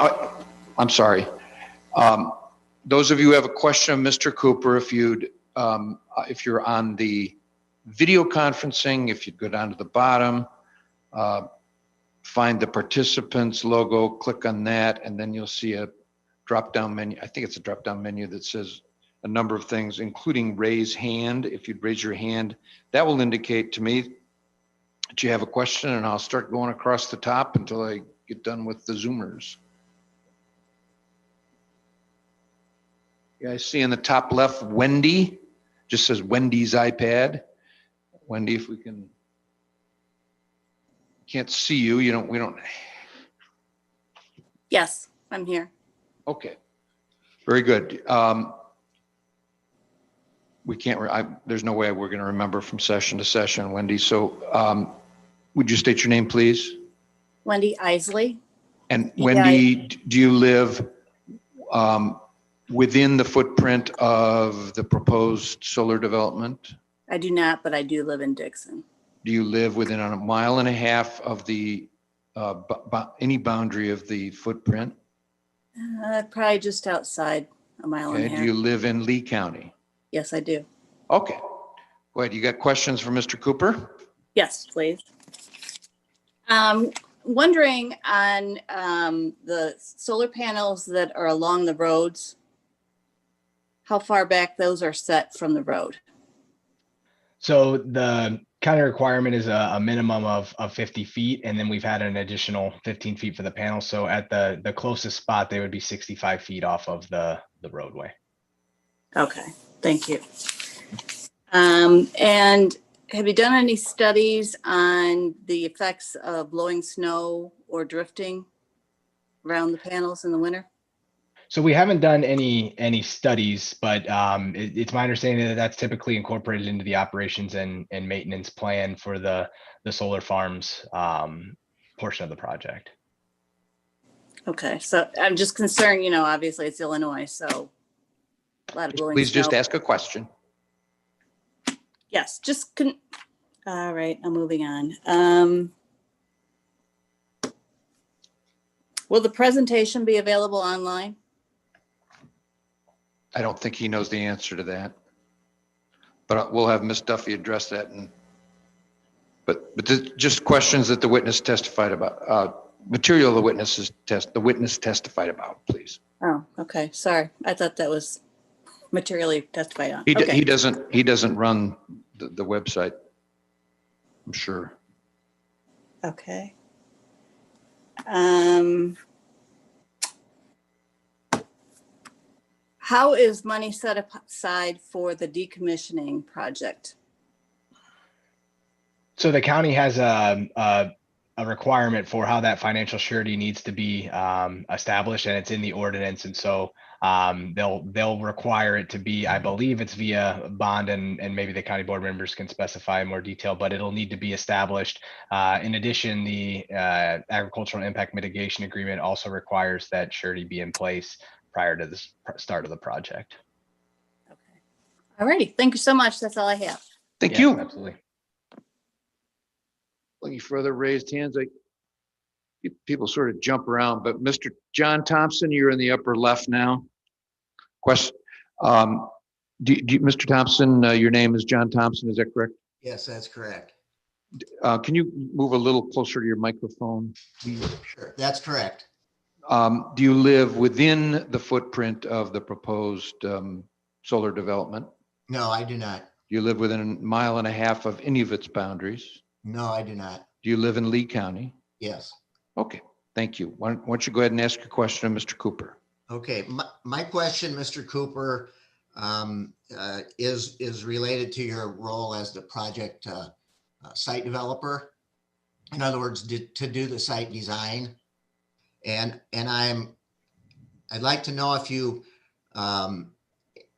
I'm sorry. Those of you who have a question of Mr. Cooper, if you're on the video conferencing, if you'd go down to the bottom, find the participants logo, click on that, and then you'll see a drop-down menu. I think it's a drop-down menu that says a number of things, including raise hand. If you'd raise your hand, that will indicate to me that you have a question, and I'll start going across the top until I get done with the Zoomers. You guys see in the top left, Wendy, just says Wendy's iPad. Wendy, if we can't see you, we don't. Yes, I'm here. Okay, very good. We can't, there's no way we're going to remember from session to session, Wendy. So would you state your name, please? Wendy Isley. And Wendy, do you live within the footprint of the proposed solar development? I do not, but I do live in Dixon. Do you live within a mile and a half of the any boundary of the footprint? Probably just outside a mile and a half. Do you live in Lee County? Yes, I do. Okay. Go ahead. You got questions for Mr. Cooper? Yes, please. Wondering on the solar panels that are along the roads how far back those are set from the road? So the county requirement is a minimum of 50 feet, and then we've had an additional 15 feet for the panel. So at the closest spot, they would be 65 feet off of the roadway. Okay, thank you. And have you done any studies on the effects of blowing snow or drifting around the panels in the winter? So we haven't done any studies, but it's my understanding that that's typically incorporated into the operations and maintenance plan for the solar farms portion of the project. Okay, so I'm just concerned, you know, obviously it's Illinois, so a lot of blowing Please just snow. ask a question. Yes, all right, I'm moving on. Will the presentation be available online? I don't think he knows the answer to that. But we'll have Ms. Duffy address that. But just questions that the witness testified about, material the witness testified about, please. Oh, okay, sorry. I thought that was materially testified on. He Okay. doesn't run the website, I'm sure. Okay. How is money set aside for the decommissioning project? So the county has a requirement for how that financial surety needs to be established, and it's in the ordinance. And so they'll require it to be, I believe it's via bond, and maybe the county board members can specify in more detail, but it'll need to be established. In addition, the agricultural impact mitigation agreement also requires that surety be in place prior to the start of the project. Okay. All righty. Thank you so much. That's all I have. Thank you. Absolutely. Any further raised hands? People sort of jump around, but Mr. John Thompson, you're in the upper left now. Question. Mr. Thompson, your name is John Thompson, is that correct? Yes, that's correct. Can you move a little closer to your microphone, please? Sure, that's correct. Do you live within the footprint of the proposed solar development? No, I do not. Do you live within 1.5 miles of any of its boundaries? No, I do not. Do you live in Lee County? Yes. Okay, thank you. Why don't you go ahead and ask your question to Mr. Cooper? Okay, my question, Mr. Cooper, is related to your role as the project site developer. In other words, to do the site design. And I'd like to know if you either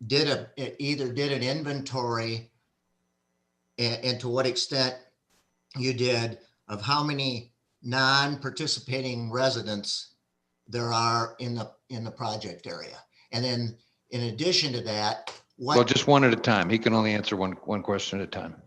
did an inventory and to what extent you did of how many non-participating residents there are in the project area. And then in addition to that, Well, just one at a time. He can only answer one question at a time.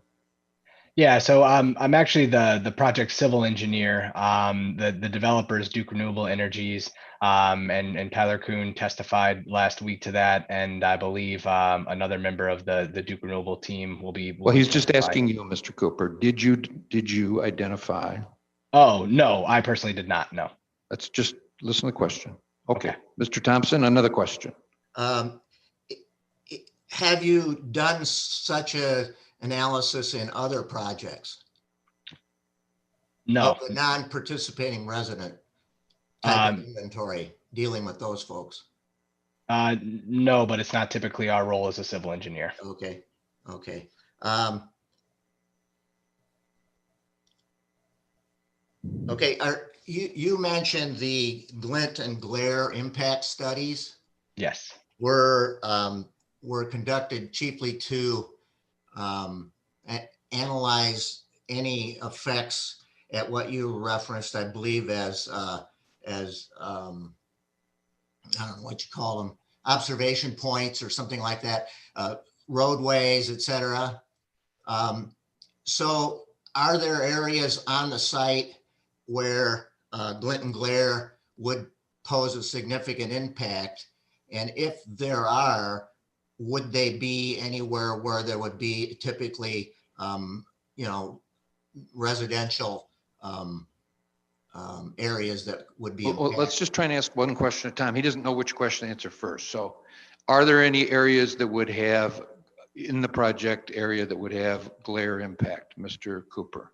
Yeah, so I'm actually the project civil engineer. The developer is Duke Renewable Energies, and Tyler Kuhn testified last week to that, and I believe another member of the Duke Renewable team will be. Well, he's just asking you, Mr. Cooper. Did you identify? Oh no, I personally did not. No. Let's just listen to the question. Okay. Mr. Thompson, another question. Have you done such a analysis in other projects? No. Of the non-participating resident type of inventory, dealing with those folks? No, but it's not typically our role as a civil engineer. Okay. Okay, you mentioned the glint and glare impact studies. Yes. Were conducted chiefly to analyze any effects at what you referenced, I believe, as I don't know what you call them, observation points or something like that, roadways, etc. So are there areas on the site where glint and glare would pose a significant impact? And if there are, would they be anywhere where there would be typically, residential areas that would be? Well, let's just try and ask one question at a time. He doesn't know which question to answer first. So Are there any areas that would have, in the project area, that would have glare impact, Mr. Cooper?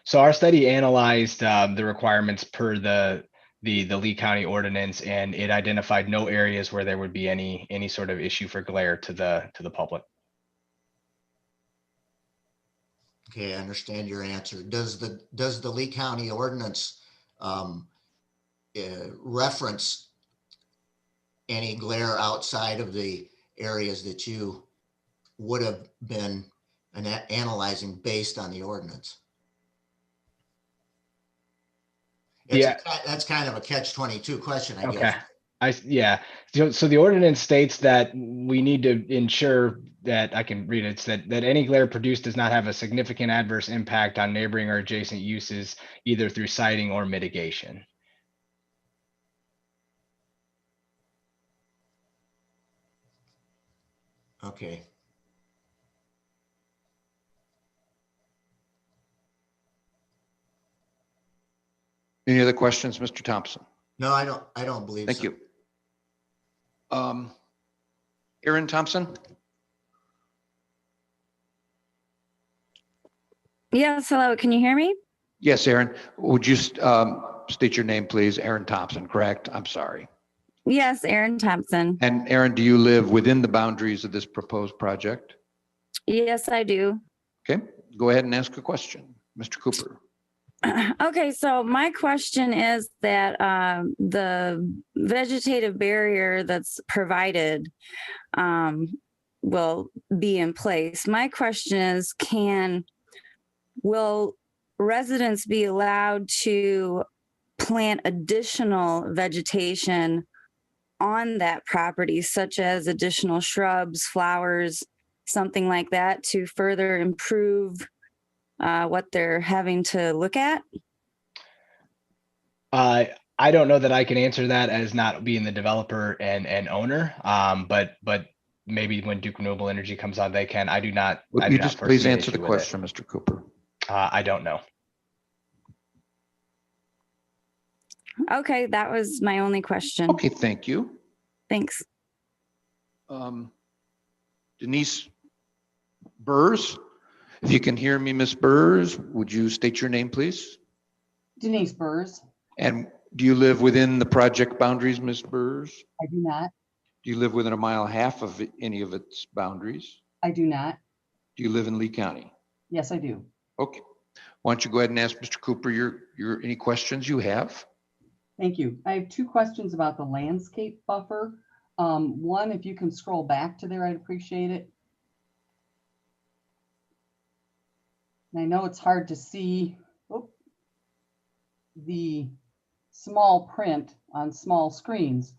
So our study analyzed the requirements per the Lee County ordinance, and it identified no areas where there would be any sort of issue for glare to the public. Okay, I understand your answer. Does the Lee County ordinance reference any glare outside of the areas that you would have been analyzing based on the ordinance? Yeah. That's kind of a catch-22 question, I Okay. guess. Yeah. So the ordinance states that we need to ensure that, I can read it, it's that any glare produced does not have a significant adverse impact on neighboring or adjacent uses, either through siting or mitigation. Okay. Any other questions, Mr. Thompson? No, I don't believe so. Thank you. Aaron Thompson? Yes, hello, can you hear me? Yes, Aaron. Would you state your name, please? Aaron Thompson, correct? I'm sorry. Yes, Erin Thompson. And Aaron, do you live within the boundaries of this proposed project? Yes, I do. Okay, go ahead and ask a question, Mr. Cooper. Okay, so my question is that the vegetative barrier that's provided will be in place. My question is, will residents be allowed to plant additional vegetation on that property, such as additional shrubs, flowers, something like that, to further improve what they're having to look at? I don't know that I can answer that as not being the developer and owner, but maybe when Duke Renewable Energy comes on, they can. I do not. You just please answer the question, Mr. Cooper. I don't know. Okay, that was my only question. Okay, thank you. Thanks. Denise Burrs, if you can hear me, Miss Burrs, would you state your name, please? Denise Burrs. And do you live within the project boundaries, Miss Burrs? I do not. Do you live within 1.5 miles of any of its boundaries? I do not. Do you live in Lee County? Yes, I do. Okay. Why don't you go ahead and ask Mr. Cooper any questions you have? Thank you. I have 2 questions about the landscape buffer. One, if you can scroll back to there, I'd appreciate it. And I know it's hard to see the small print on small screens,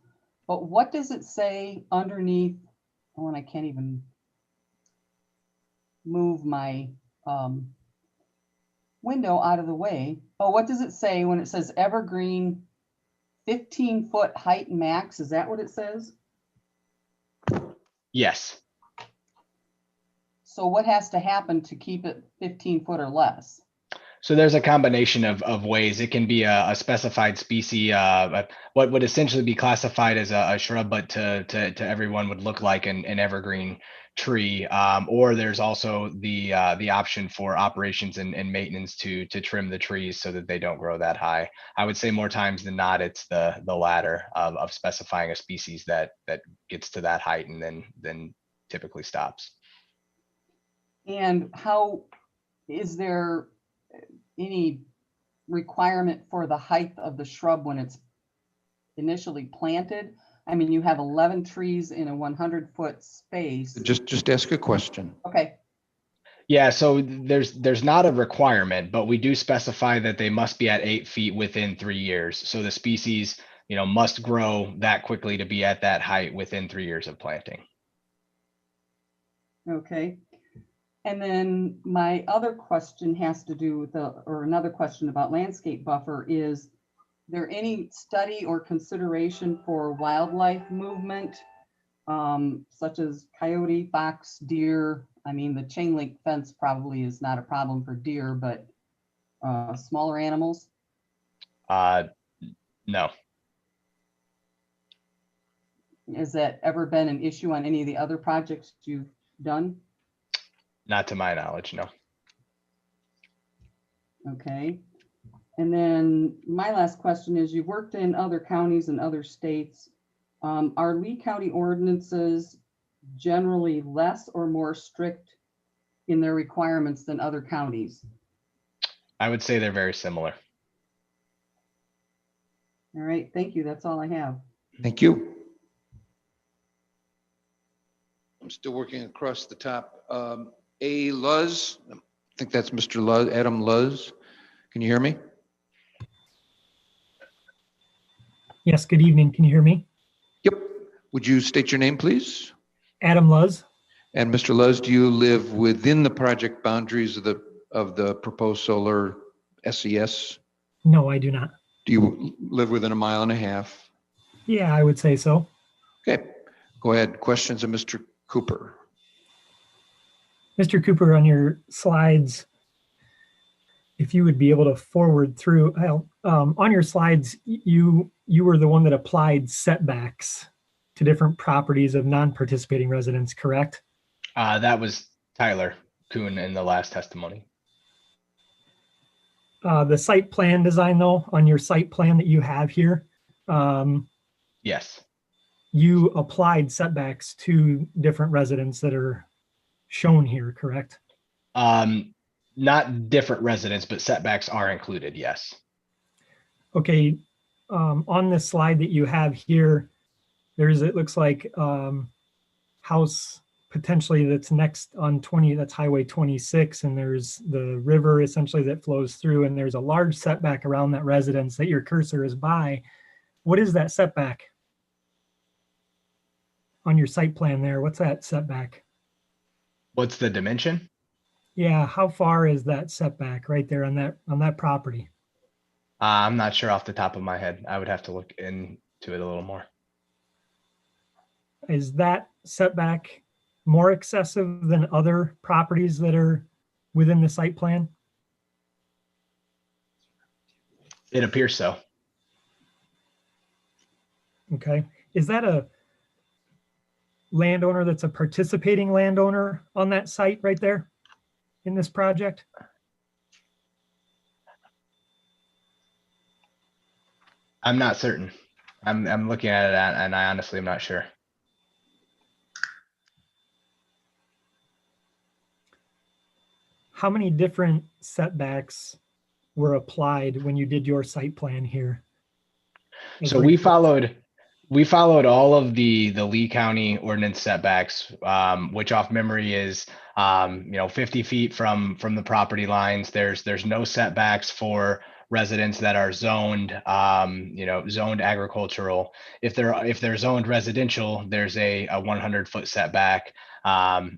but what does it say underneath? Oh, and I can't even move my window out of the way. Oh, what does it say when it says evergreen 15-foot height max? Is that what it says? Yes. So what has to happen to keep it 15 foot or less? So there's a combination of ways. It can be a specified species, what would essentially be classified as a shrub, but to everyone would look like an evergreen tree. Or there's also the option for operations and maintenance to trim the trees so that they don't grow that high. I would say more times than not, it's the latter of specifying a species that gets to that height and then typically stops. And how is there any requirement for the height of the shrub when it's initially planted? I mean, you have 11 trees in a 100-foot space. Just ask a question. Okay. Yeah, so there's not a requirement, but we do specify that they must be at 8 feet within 3 years. So the species, must grow that quickly to be at that height within 3 years of planting. Okay. And then my other question has to do with another question about landscape buffer is there any study or consideration for wildlife movement, such as coyote, fox, deer? I mean, the chain link fence probably is not a problem for deer, but smaller animals? No. Has that ever been an issue on any of the other projects you've done? Not to my knowledge, no. Okay. And then my last question is, you've worked in other counties and other states. Are Lee County ordinances generally less or more strict in their requirements than other counties? I would say they're very similar. All right, thank you. That's all I have. Thank you. I'm still working across the top. A. Luz, I think that's Mr. Luz, Adam Luz. Can you hear me? Yes, good evening. Can you hear me? Yep. Would you state your name, please? Adam Luz. And Mr. Luz, do you live within the project boundaries of the proposed solar SES? No, I do not. Do you live within a mile and a half? Yeah, I would say so. Okay, go ahead. Questions of Mr. Cooper. Mr. Cooper, on your slides, if you would be able to forward through, on your slides, you were the one that applied setbacks to different properties of non-participating residents, correct? That was Tyler Kuhn in the last testimony. The site plan design, though, on your site plan that you have here, Yes. you applied setbacks to different residents that are shown here, correct? Not different residents, but setbacks are included, yes. Okay, on this slide that you have here, it looks like house potentially that's next on 20, that's Highway 26, and there's the river essentially that flows through, and there's a large setback around that residence that your cursor is by. What is that setback on your site plan there? What's that setback? What's the dimension? Yeah, how far is that setback right there on that property? I'm not sure off the top of my head. I would have to look into it a little more. Is that setback more excessive than other properties that are within the site plan? It appears so. Okay. Is that a landowner that's a participating landowner on that site right there in this project? I'm not certain. I'm looking at it and I honestly am not sure. How many different setbacks were applied when you did your site plan here? So we followed all of the Lee County ordinance setbacks, which off memory is 50 feet from the property lines. There's no setbacks for residents that are zoned zoned agricultural. If they're zoned residential, there's a 100-foot setback, a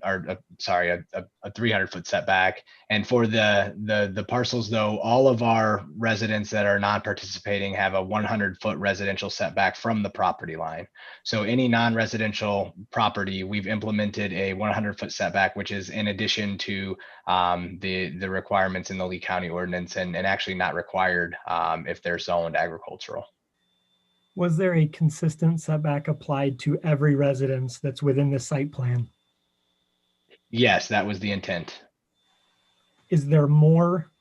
300-foot setback. And for the parcels, though, all of our residents that are non-participating have a 100-foot residential setback from the property line. So any non-residential property, we've implemented a 100-foot setback, which is in addition to the requirements in the Lee County ordinance, and actually not required if they're zoned agricultural. Was there a consistent setback applied to every residence that's within the site plan? Yes, that was the intent. Is there more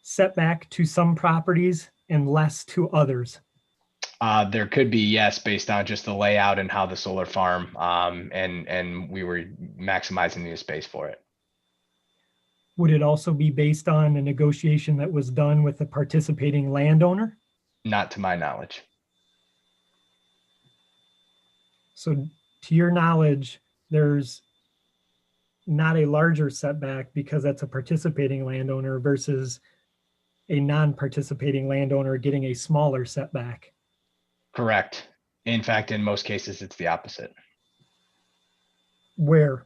setback to some properties and less to others? There could be, yes, based on just the layout and how the solar farm and we were maximizing the space for it. Would it also be based on a negotiation that was done with the participating landowner? Not to my knowledge. So to your knowledge, there's not a larger setback because that's a participating landowner versus a non-participating landowner getting a smaller setback. Correct. In fact, in most cases, it's the opposite. Where?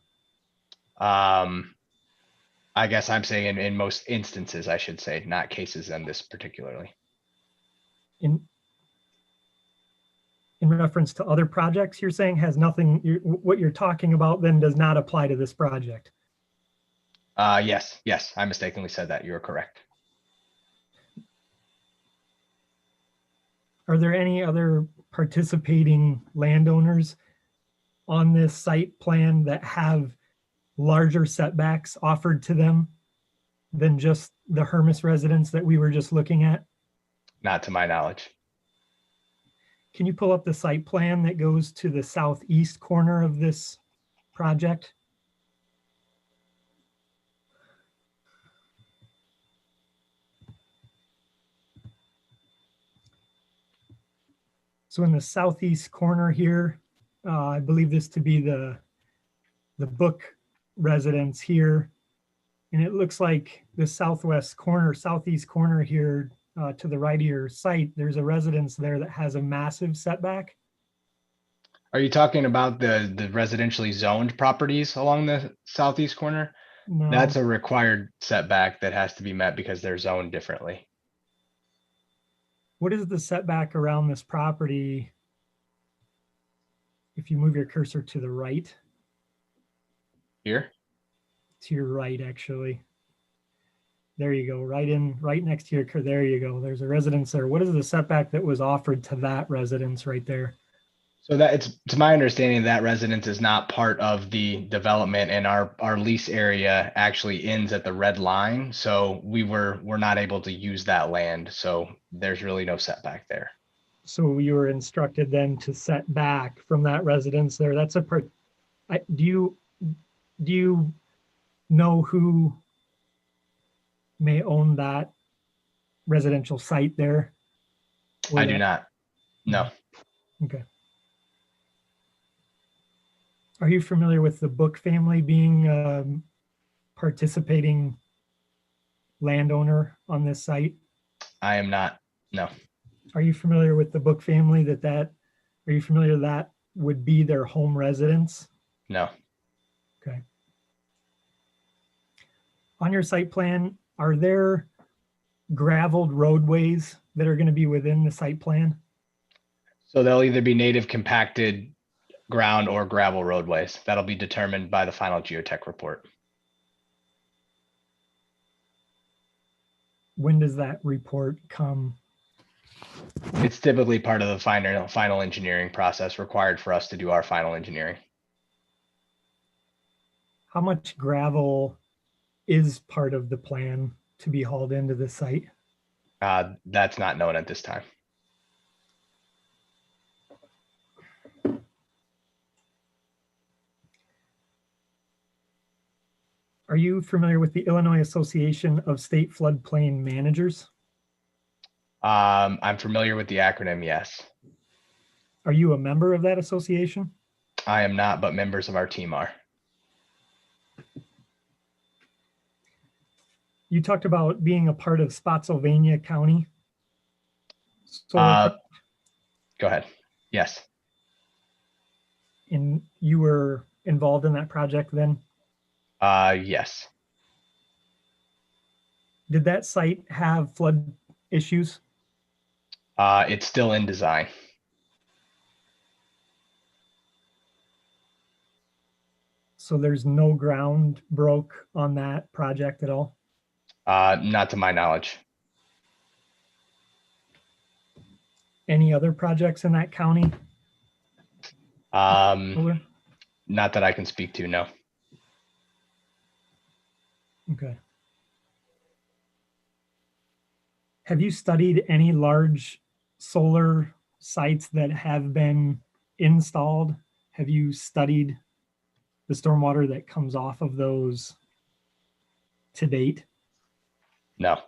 I guess I'm saying in most instances, I should say, not cases in this particularly. In reference to other projects, you're saying has nothing, what you're talking about then does not apply to this project? Yes, I mistakenly said that. You're correct. Are there any other participating landowners on this site plan that have larger setbacks offered to them than just the Hermes residence that we were just looking at? Not to my knowledge. Can you pull up the site plan that goes to the southeast corner of this project? So in the southeast corner here, I believe this to be the book residence here. And it looks like the southwest corner, southeast corner here to the right of your site, there's a residence there that has a massive setback. Are you talking about the residentially zoned properties along the southeast corner? No. That's a required setback that has to be met because they're zoned differently. What is the setback around this property? If you move your cursor to the right, Here? to your right, actually. There you go, right next to your, there you go. There's a residence there. What is the setback that was offered to that residence right there? So that it's my understanding that residence is not part of the development, and our lease area actually ends at the red line. So we're not able to use that land. So there's really no setback there. So you were instructed then to set back from that residence there. That's a part. Do you know who may own that residential site there? I do not. No. Okay. Are you familiar with the Book family being participating landowner on this site? I am not. No. Are you familiar with the Book family are you familiar that would be their home residence? No. Okay. On your site plan, are there graveled roadways that are going to be within the site plan? So they'll either be native compacted ground or gravel roadways. That'll be determined by the final geotech report. When does that report come? It's typically part of the final engineering process required for us to do our final engineering. How much gravel is part of the plan to be hauled into the site? That's not known at this time. Are you familiar with the Illinois Association of State Floodplain Managers? I'm familiar with the acronym, yes. Are you a member of that association? I am not, but members of our team are. You talked about being a part of Spotsylvania County. Go ahead. Yes. And you were involved in that project then? Yes. Did that site have flood issues? It's still in design. So there's no ground broke on that project at all? Not to my knowledge. Any other projects in that county? Not that I can speak to, no. Okay. Have you studied any large solar sites that have been installed? Have you studied the stormwater that comes off of those to date? No.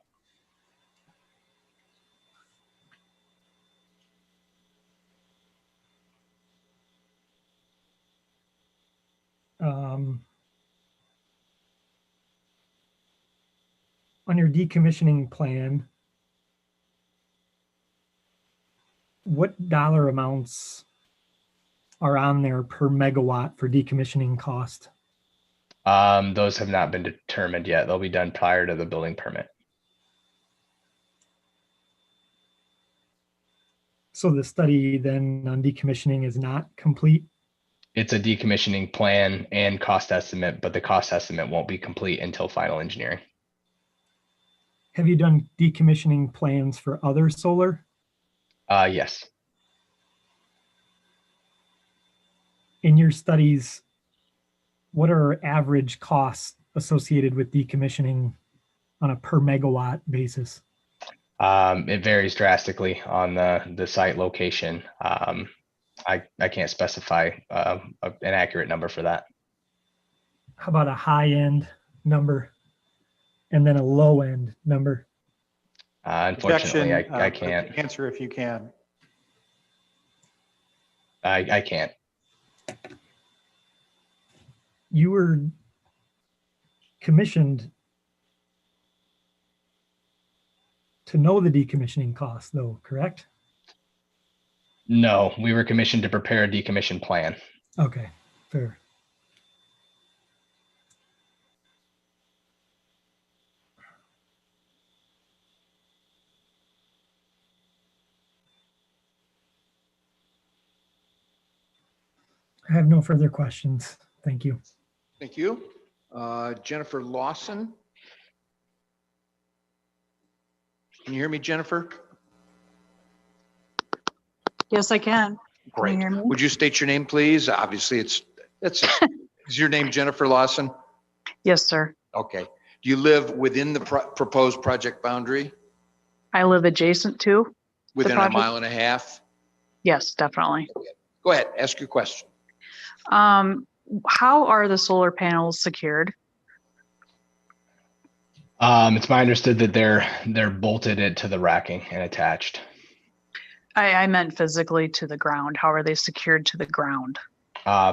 On your decommissioning plan, what dollar amounts are on there per megawatt for decommissioning cost? Those have not been determined yet. They'll be done prior to the building permit. So the study then on decommissioning is not complete? It's a decommissioning plan and cost estimate, but the cost estimate won't be complete until final engineering. Have you done decommissioning plans for other solar? Yes. In your studies, what are average costs associated with decommissioning on a per megawatt basis? It varies drastically on the site location. I can't specify an accurate number for that. How about a high end number and then a low end number? Unfortunately, Objection, I can't. Answer if you can. I can't. You were commissioned to know the decommissioning costs, though, correct? No, we were commissioned to prepare a decommission plan. Okay, fair. I have no further questions. Thank you. Thank you. Jennifer Lawson. Can you hear me, Jennifer? Yes, I can. Great. Can you hear me? Would you state your name, please? Obviously, is your name Jennifer Lawson? Yes, sir. Okay. Do you live within the proposed project boundary? I live adjacent to. Within a project? mile and a half? Yes, definitely. Go ahead, ask your question. How are the solar panels secured? It's my understood that they're bolted into the racking and attached I meant physically to the ground. How are they secured to the ground?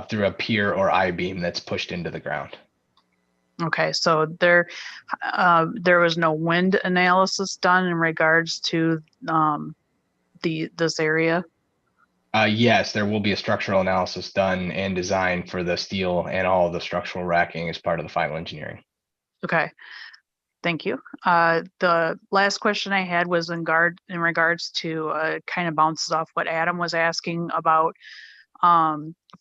through a pier or I-beam that's pushed into the ground. Okay, so there was no wind analysis done in regards to this area. Yes, there will be a structural analysis done and design for the steel and all of the structural racking as part of the final engineering. Okay, thank you. The last question I had was in regards to kind of bounces off what Adam was asking about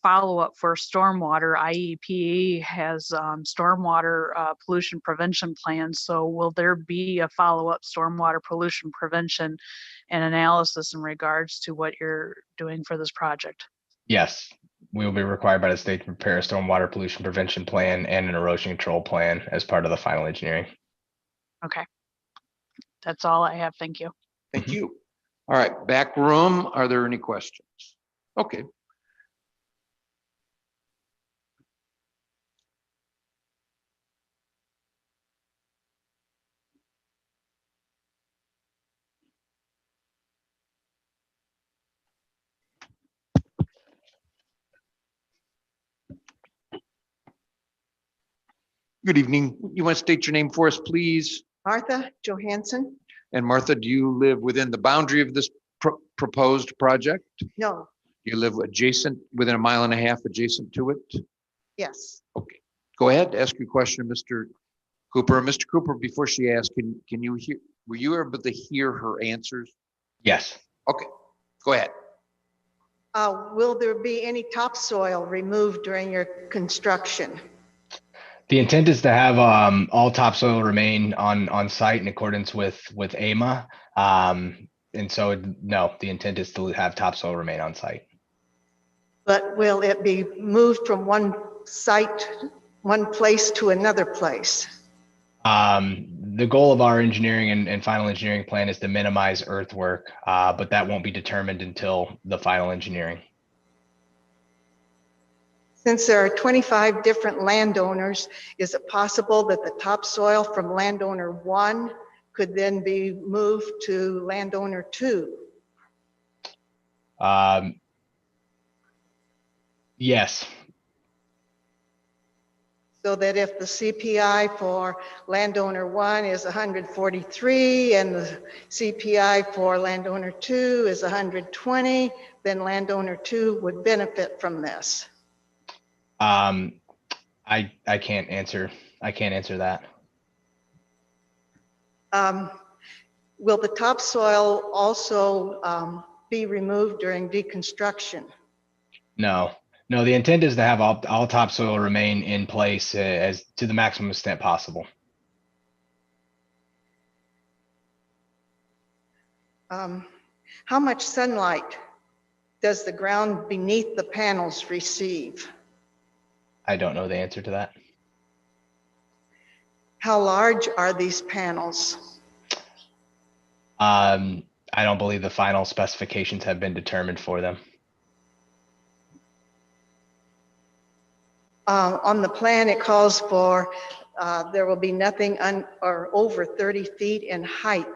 follow-up for stormwater. IEPA has stormwater pollution prevention plans. So will there be a follow-up stormwater pollution prevention and analysis in regards to what you're doing for this project? Yes, we will be required by the state to prepare a stormwater pollution prevention plan and an erosion control plan as part of the final engineering. Okay. That's all I have. Thank you. Thank you. All right, back room. Are there any questions? Okay. Good evening. You want to state your name for us, please? Martha Johansson? And Martha, do you live within the boundary of this proposed project? No, You live adjacent, within a mile and a half adjacent to it? yes. Okay. Go ahead, ask your question, Mr. Cooper. Mr. Cooper, before she asks, can you hear, were you able to hear her answers? Yes. Okay, go ahead. Will there be any topsoil removed during your construction? The intent is to have all topsoil remain on site in accordance with AMA. And so, no, the intent is to have topsoil remain on site. But will it be moved from one site, one place to another place? The goal of our engineering and final engineering plan is to minimize earthwork, but that won't be determined until the final engineering. Since there are 25 different landowners, is it possible that the topsoil from landowner 1 could then be moved to landowner 2? Yes. So that if the CPI for landowner 1 is 143 and the CPI for landowner 2 is 120, then landowner 2 would benefit from this. I can't answer that. Will the topsoil also be removed during deconstruction? No, the intent is to have all topsoil remain in place as to the maximum extent possible. How much sunlight does the ground beneath the panels receive? I don't know the answer to that. How large are these panels? I don't believe the final specifications have been determined for them. On the plan, it calls for there will be nothing or over 30 feet in height,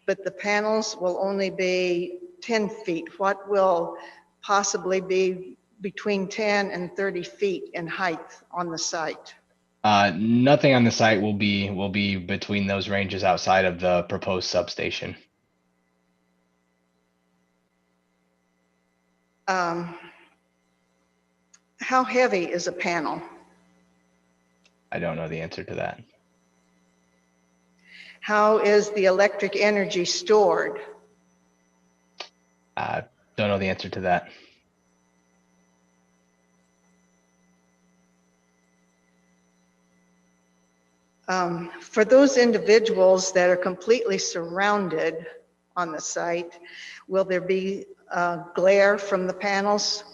but the panels will only be 10 feet. What will possibly be between 10 and 30 feet in height on the site? Nothing on the site will be between those ranges outside of the proposed substation. How heavy is a panel? I don't know the answer to that. How is the electric energy stored? Don't know the answer to that. For those individuals that are completely surrounded on the site, will there be glare from the panels?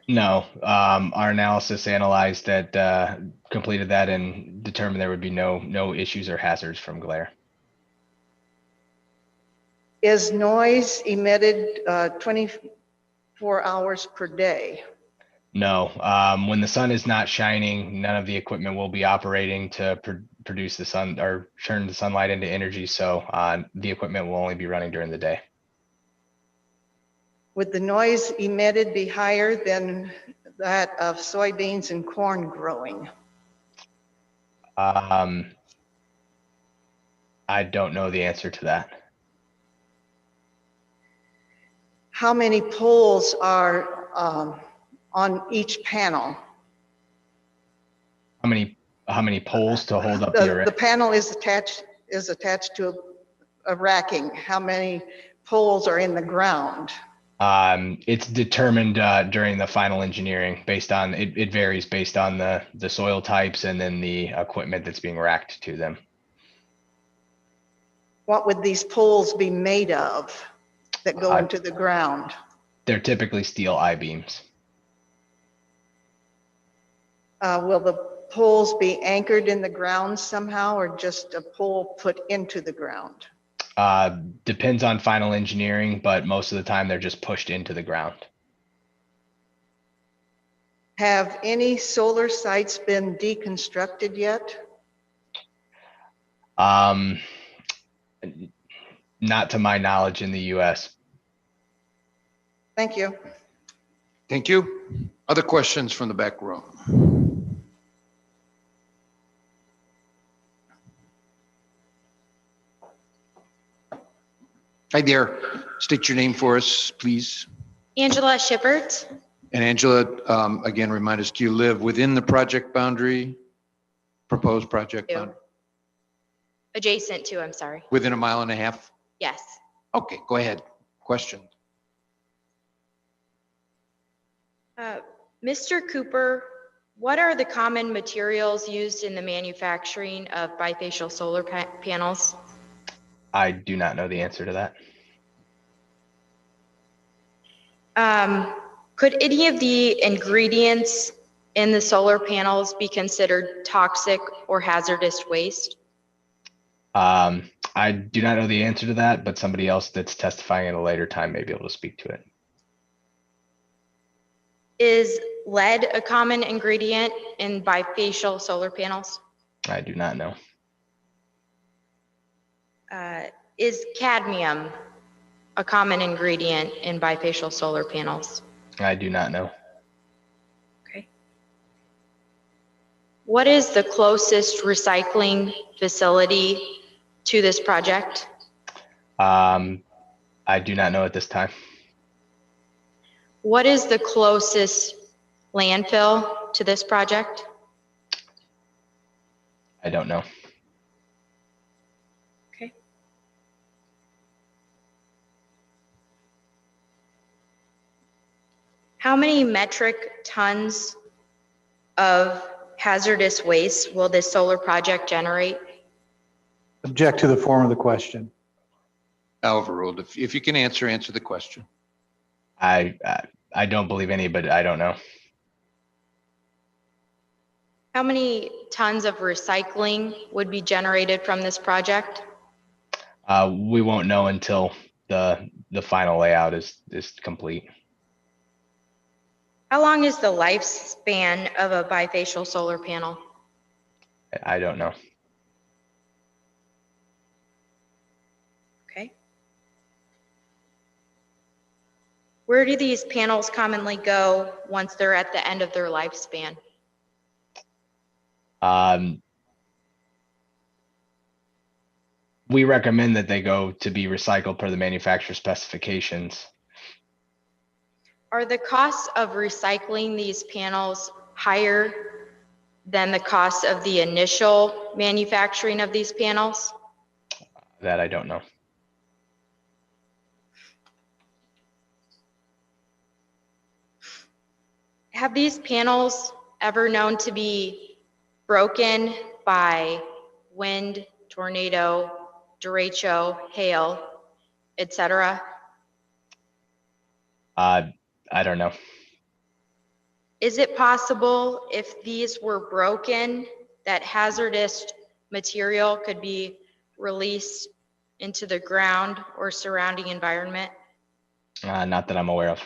No, our analysis analyzed that, completed that and determined there would be no issues or hazards from glare. Is noise emitted 24 hours per day? No, when the sun is not shining, none of the equipment will be operating to produce the sun or turn the sunlight into energy. So the equipment will only be running during the day. Would the noise emitted be higher than that of soybeans and corn growing? I don't know the answer to that. How many poles are on each panel? How many poles to hold up the array? The panel is attached to a racking. How many poles are in the ground? It's determined during the final engineering based on it varies based on the soil types and then the equipment that's being racked to them. What would these poles be made of that go into the ground? They're typically steel I-beams. Will the poles be anchored in the ground somehow or just a pole put into the ground? Depends on final engineering, but most of the time they're just pushed into the ground. Have any solar sites been deconstructed yet? Not to my knowledge in the US. Thank you. Thank you. Other questions from the back row? Hi there. State your name for us, please. Angela Shippert. And Angela, again, remind us, do you live within the project boundary, proposed project boundary? Adjacent to, I'm sorry. Within a mile and a half? Yes. Okay, go ahead. Question. Mr. Cooper, what are the common materials used in the manufacturing of bifacial solar panels? I do not know the answer to that. Could any of the ingredients in the solar panels be considered toxic or hazardous waste? I do not know the answer to that, but somebody else that's testifying at a later time may be able to speak to it. Is lead a common ingredient in bifacial solar panels? I do not know. Is cadmium a common ingredient in bifacial solar panels? I do not know. Okay. What is the closest recycling facility to this project? I do not know at this time. What is the closest landfill to this project? I don't know. Okay. How many metric tons of hazardous waste will this solar project generate? Object to the form of the question. Alvarado, if you can answer the question. I don't believe any, but I don't know. How many tons of recycling would be generated from this project? We won't know until the final layout is complete. How long is the lifespan of a bifacial solar panel? I don't know. Okay. Where do these panels commonly go once they're at the end of their lifespan? We recommend that they go to be recycled per the manufacturer specifications. Are the costs of recycling these panels higher than the cost of the initial manufacturing of these panels? That I don't know. Have these panels ever known to be broken by wind, tornado, derecho, hail, etc.? I don't know. Is it possible if these were broken that hazardous material could be released into the ground or surrounding environment? Not that I'm aware of.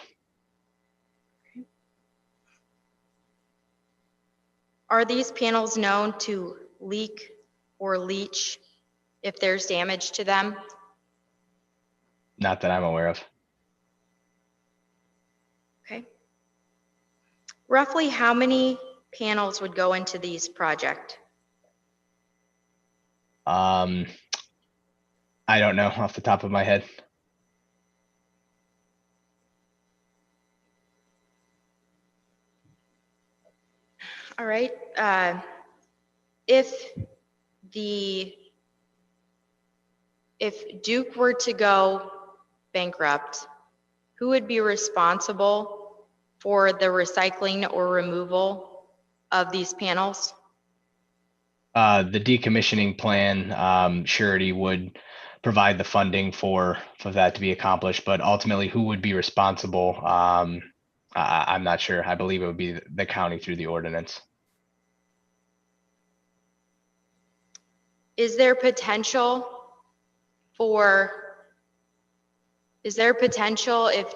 Are these panels known to leak or leach if there's damage to them? Not that I'm aware of. Okay. Roughly how many panels would go into these project? I don't know off the top of my head. All right. If Duke were to go bankrupt, who would be responsible for the recycling or removal of these panels? The decommissioning plan, surety would provide the funding for that to be accomplished, but ultimately who would be responsible? I'm not sure. I believe it would be the county through the ordinance. Is there potential if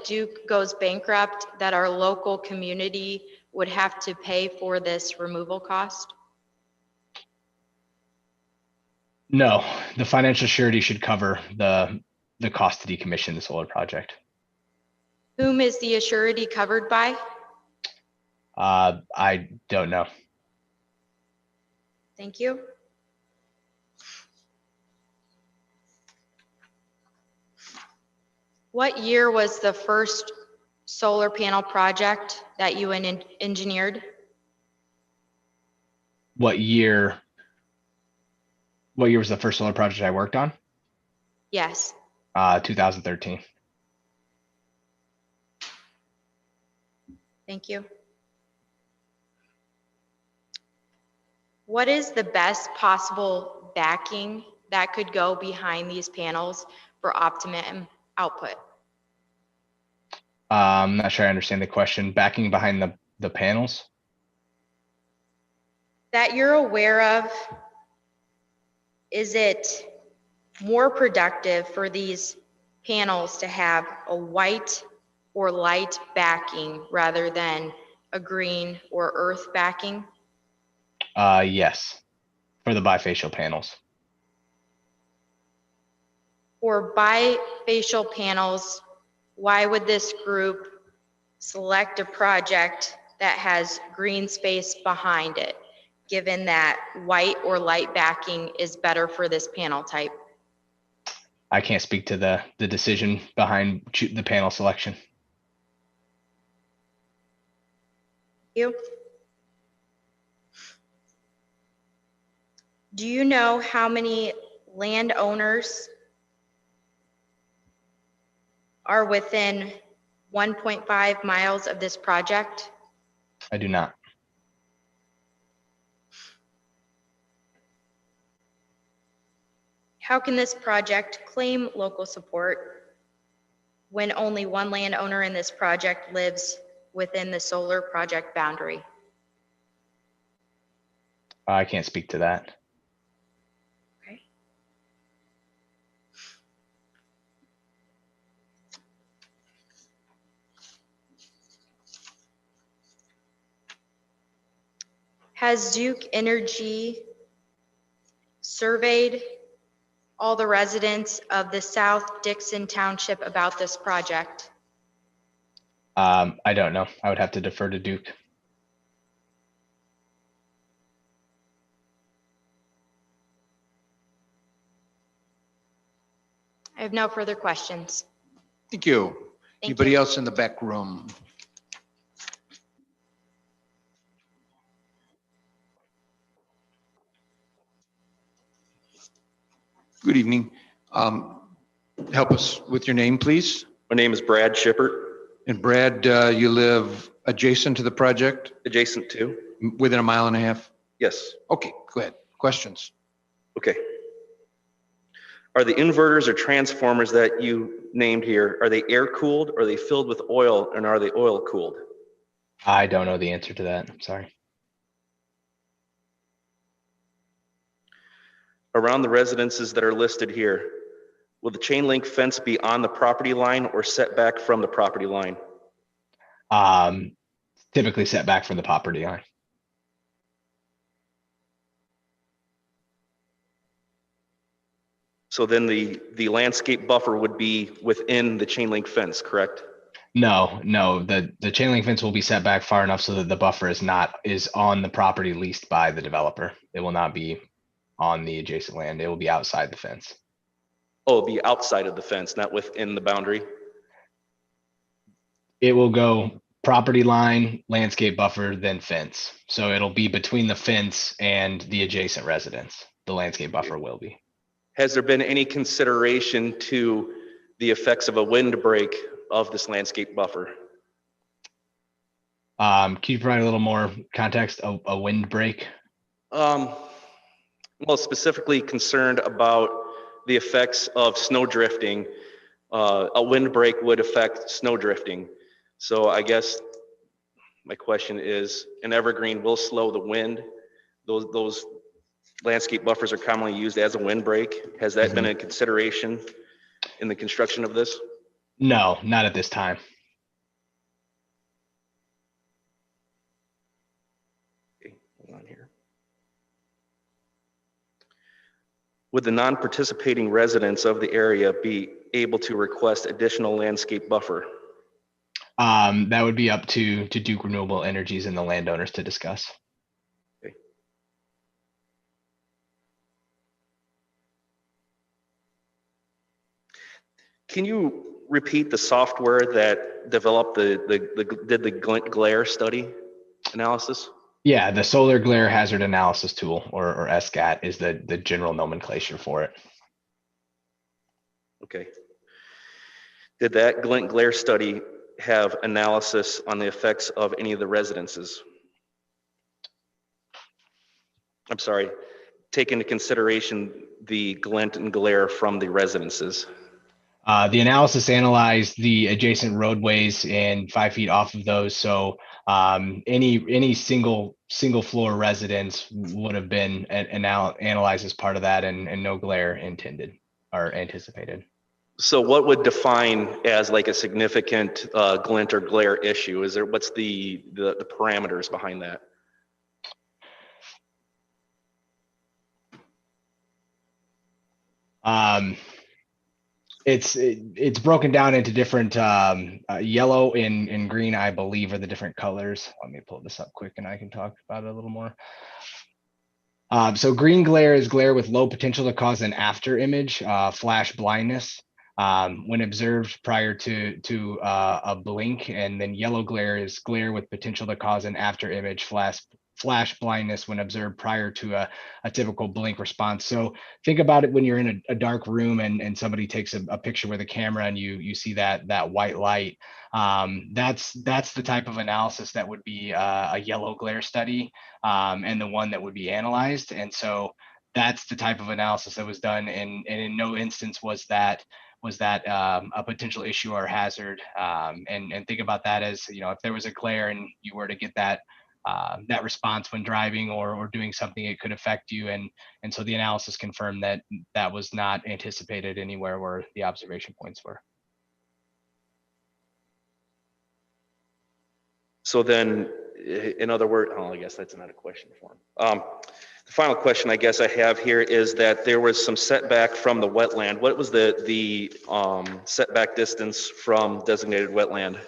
Duke goes bankrupt that our local community would have to pay for this removal cost? No, the financial surety should cover the cost to decommission the solar project. Whom is the surety covered by? I don't know. Thank you. What year was the first solar panel project that you engineered? What year was the first solar project I worked on? Yes. 2013. Thank you. What is the best possible backing that could go behind these panels for optimum output? I'm not sure I understand the question. Backing behind the panels? That you're aware of, is it more productive for these panels to have a white or light backing rather than a green or earth backing? Yes, for the bifacial panels. For bifacial panels, why would this group select a project that has green space behind it, given that white or light backing is better for this panel type? I can't speak to the decision behind the panel selection. You? Do you know how many landowners are within 1.5 miles of this project? I do not. How can this project claim local support when only one landowner in this project lives within the solar project boundary? I can't speak to that. Okay. Has Duke Energy surveyed all the residents of the South Dixon Township about this project? I don't know. I would have to defer to Duke. I have no further questions. Thank you. Thank Anybody you. else in the back room? Good evening. Help us with your name, please. My name is Brad Shippert, And Brad, you live adjacent to the project, adjacent to. within 1.5 miles? Yes. Okay, go ahead. Questions? Okay. Are the inverters or transformers that you named here, are they air cooled, or are they filled with oil, and are they oil cooled? I don't know the answer to that. I'm sorry. Around the residences that are listed here, will the chain link fence be on the property line or set back from the property line? Typically set back from the property line. So then the landscape buffer would be within the chain link fence, correct? No, the chain link fence will be set back far enough so that the buffer is on the property leased by the developer. It will not be on the adjacent land. It will be outside the fence. Oh, it'll be outside of the fence, not within the boundary? It will go property line, landscape buffer, then fence. So it'll be between the fence and the adjacent residence. The landscape buffer will be. Has there been any consideration to the effects of a windbreak of this landscape buffer? Can you provide a little more context? A windbreak? Well, specifically concerned about the effects of snow drifting. A windbreak would affect snow drifting. So I guess my question is, an evergreen will slow the wind. Those landscape buffers are commonly used as a windbreak. Has that been a consideration in the construction of this? No, not at this time. Okay, hold on here. Would the non-participating residents of the area be able to request additional landscape buffer? That would be up to Duke Renewable Energies and the landowners to discuss. Okay. Can you repeat the software that developed did the Glint glare study analysis? Yeah, the solar glare hazard analysis tool, or SGAT, is the general nomenclature for it. Okay. Did that Glint glare study have analysis on the effects of any of the residences? I'm sorry, take into consideration the glint and glare from the residences. The analysis analyzed the adjacent roadways and 5 feet off of those. So any single floor residence would have been analyzed as part of that, and no glare intended or anticipated. So what would define as like a significant glint or glare issue? What's the parameters behind that? It's broken down into different yellow and green, I believe, are the different colors. Let me pull this up quick and I can talk about it a little more. So green glare is glare with low potential to cause an after image, flash blindness when observed prior to a blink. And then yellow glare is glare with potential to cause an after image, flash blindness when observed prior to a typical blink response. So think about it when you're in a dark room and somebody takes a picture with a camera and you see that white light. That's the type of analysis that would be a yellow glare study, and the one that would be analyzed. And so that's the type of analysis that was done, and in no instance was that a potential issue or hazard. And think about that as, you know, if there was a glare and you were to get that response when driving or doing something, it could affect you. And so the analysis confirmed that that was not anticipated anywhere where the observation points were. So then, in other words, oh, I guess that's not a question for him. The final question I guess I have here is that there was some setback from the wetland. What was the setback distance from designated wetland?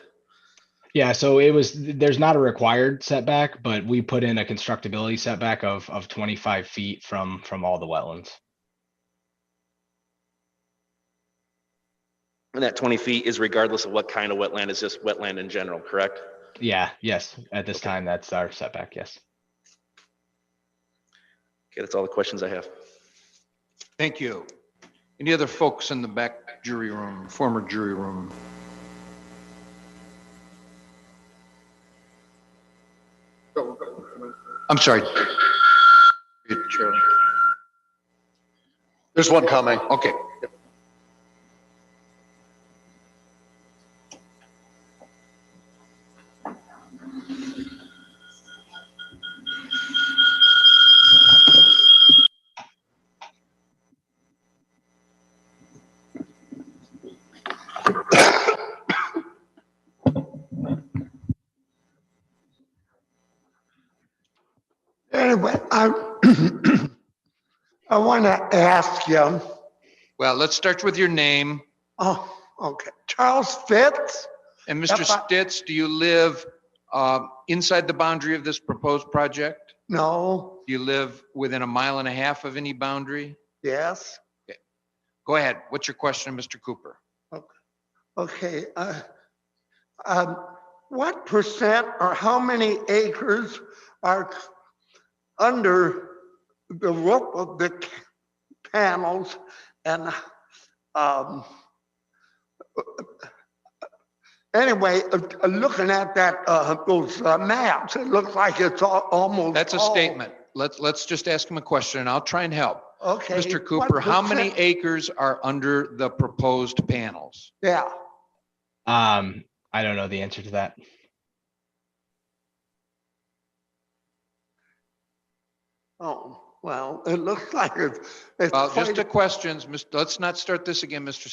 Yeah, so there's not a required setback, but we put in a constructability setback of 25 feet from all the wetlands. And that 20 feet is regardless of what kind of wetland, it's just wetland in general, correct? Yeah, yes. At this time, that's our setback, yes. Okay, that's all the questions I have. Thank you. Any other folks in the back jury room, former jury room? I'm sorry. Charlie. There's one comment. Okay. Anyway, I want to ask you. Well, let's start with your name. Oh, okay. Charles Fitz. And Mr. Stitz, do you live inside the boundary of this proposed project? No. Do you live within 1.5 miles of any boundary? Yes. Okay. Go ahead. What's your question, Mr. Cooper? Okay. What percent or how many acres are under the roof of the panels? And anyway, looking at that those maps, it looks like it's almost. That's a statement. Let's just ask him a question, and I'll try and help. Okay. Mr. Cooper, how many acres are under the proposed panels? Yeah. I don't know the answer to that. Oh, well, it looks like it's Well, just the questions. Let's not start this again, Mr.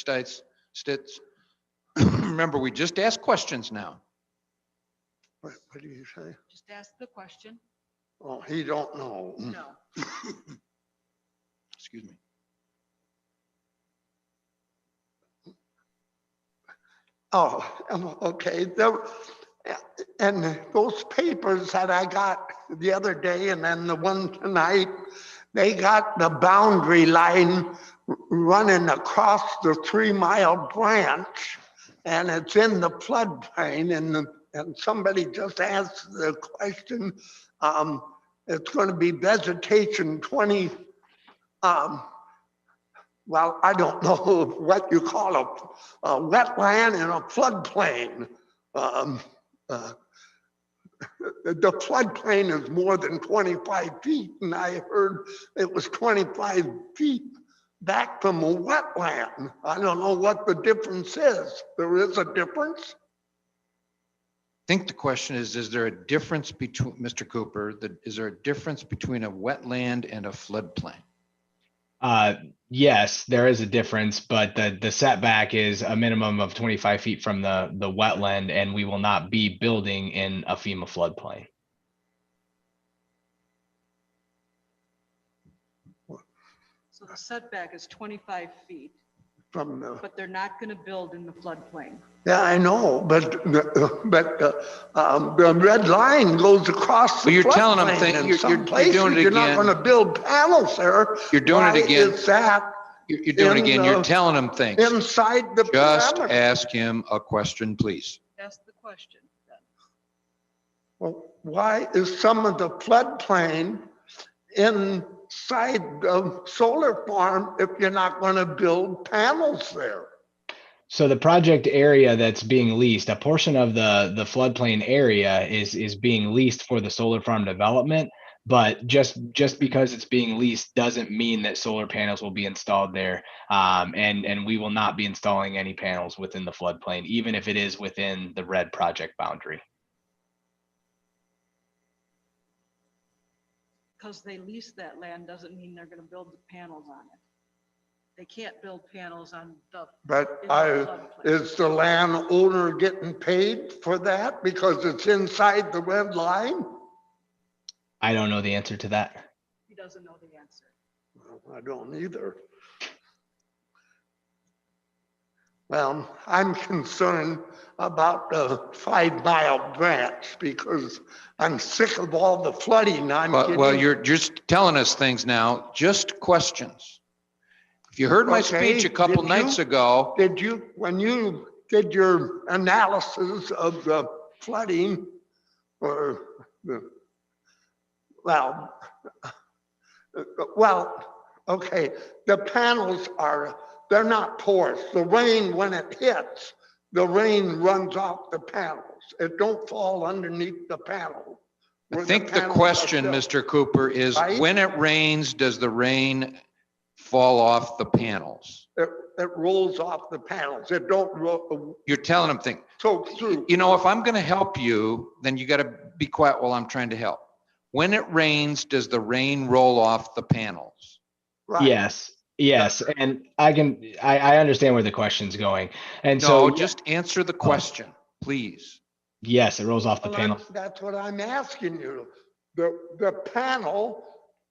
Stitz. Remember, we just asked questions now. What do you say? Just ask the question. Oh, he don't know. No. Excuse me. Oh, okay. And those papers that I got the other day and then the one tonight, they got the boundary line running across the 3-mile branch, and it's in the floodplain. And somebody just asked the question, it's going to be vegetation 20, well, I don't know what you call a wetland and a floodplain. The floodplain is more than 25 feet, and I heard it was 25 feet back from a wetland. I don't know what the difference is. There is a difference? I think the question is there a difference between, Mr. Cooper, is there a difference between a wetland and a floodplain? Yes, there is a difference, but the setback is a minimum of 25 feet from the wetland, and we will not be building in a FEMA floodplain. So the setback is 25 feet, From the, but they're not going to build in the floodplain. yeah, I know, but the red line goes across the Well, you're telling them floodplain in you're some doing places. it You're not again. going to build panels there. You're doing it again. Why is that You're doing it again. You're telling them things. inside the Just parameter? ask him a question, please. Ask the question then. Well, why is some of the floodplain inside the solar farm if you're not going to build panels there? So the project area that's being leased, a portion of the floodplain area is being leased for the solar farm development. But just because it's being leased doesn't mean that solar panels will be installed there. And we will not be installing any panels within the floodplain, even if it is within the red project boundary. Because they lease that land doesn't mean they're gonna build the panels on it. They can't build panels on the. But in the floodplain. is the landowner getting paid for that because it's inside the red line? I don't know the answer to that. He doesn't know the answer. I don't either. Well, I'm concerned about the 5 Mile branch because I'm sick of all the flooding I'm getting. Well, you're just telling us things now, just questions. If you heard my speech a couple nights ago. Did you, when you did your analysis of the flooding or the, well, okay, the panels they're not porous. The rain, when it hits, the rain runs off the panels. It don't fall underneath the panel. I think the question, Mr. Cooper, is right? When it rains, does the rain fall off the panels? It rolls off the panels. It don't roll. You're telling them things. So through. You know, if I'm going to help you, then you got to be quiet while I'm trying to help. When it rains, does the rain roll off the panels? Right. Yes. And I understand where the question's going. And No, so just answer the question, please. yes, it rolls off the panel. That's what I'm asking you. The panel,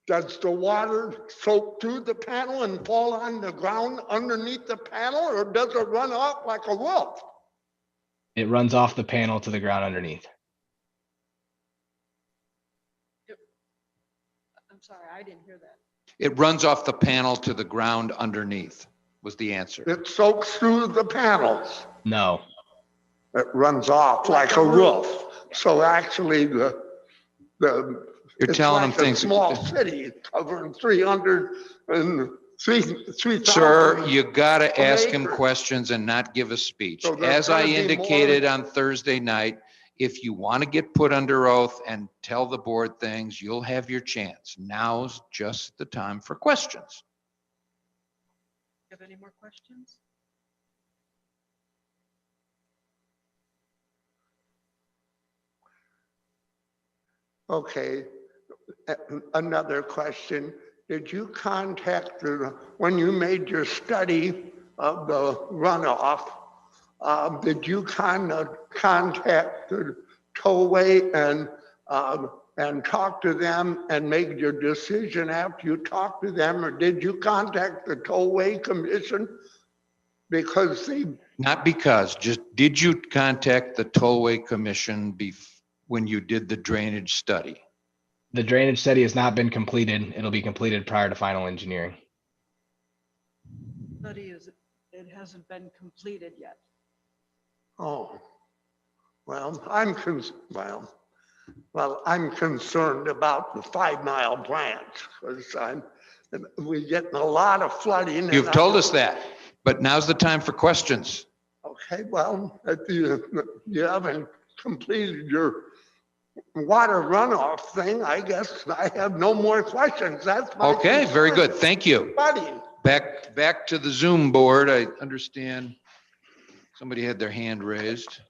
does the water soak through the panel and fall on the ground underneath the panel, or does it run off like a roof? It runs off the panel to the ground underneath. I'm sorry, I didn't hear that. It runs off the panel to the ground underneath, was the answer. It soaks through the panels. No. It runs off like a roof. So actually You're it's telling like them things. a small city covering 3,000. Sir, you got to ask him acres. questions and not give a speech. So there's As I gonna be indicated more- on Thursday night, if you want to get put under oath and tell the board things, you'll have your chance. Now's just the time for questions. You have any more questions? Okay, another question. Did you contact, when you made your study of the runoff, did you contact the tollway and talk to them and make your decision after you talked to them, or did you contact the tollway commission? Because Just did you contact the tollway commission when you did the drainage study? The drainage study has not been completed. It'll be completed prior to final engineering. It hasn't been completed yet. Oh, well, I'm concerned about the 5 Mile branch because we're getting a lot of flooding. You've told us that, but now's the time for questions. Okay, well, if you haven't completed your water runoff thing, I guess I have no more questions. That's my Okay, very concern. good. Thank you. Flooding. Back to the Zoom board. I understand somebody had their hand raised.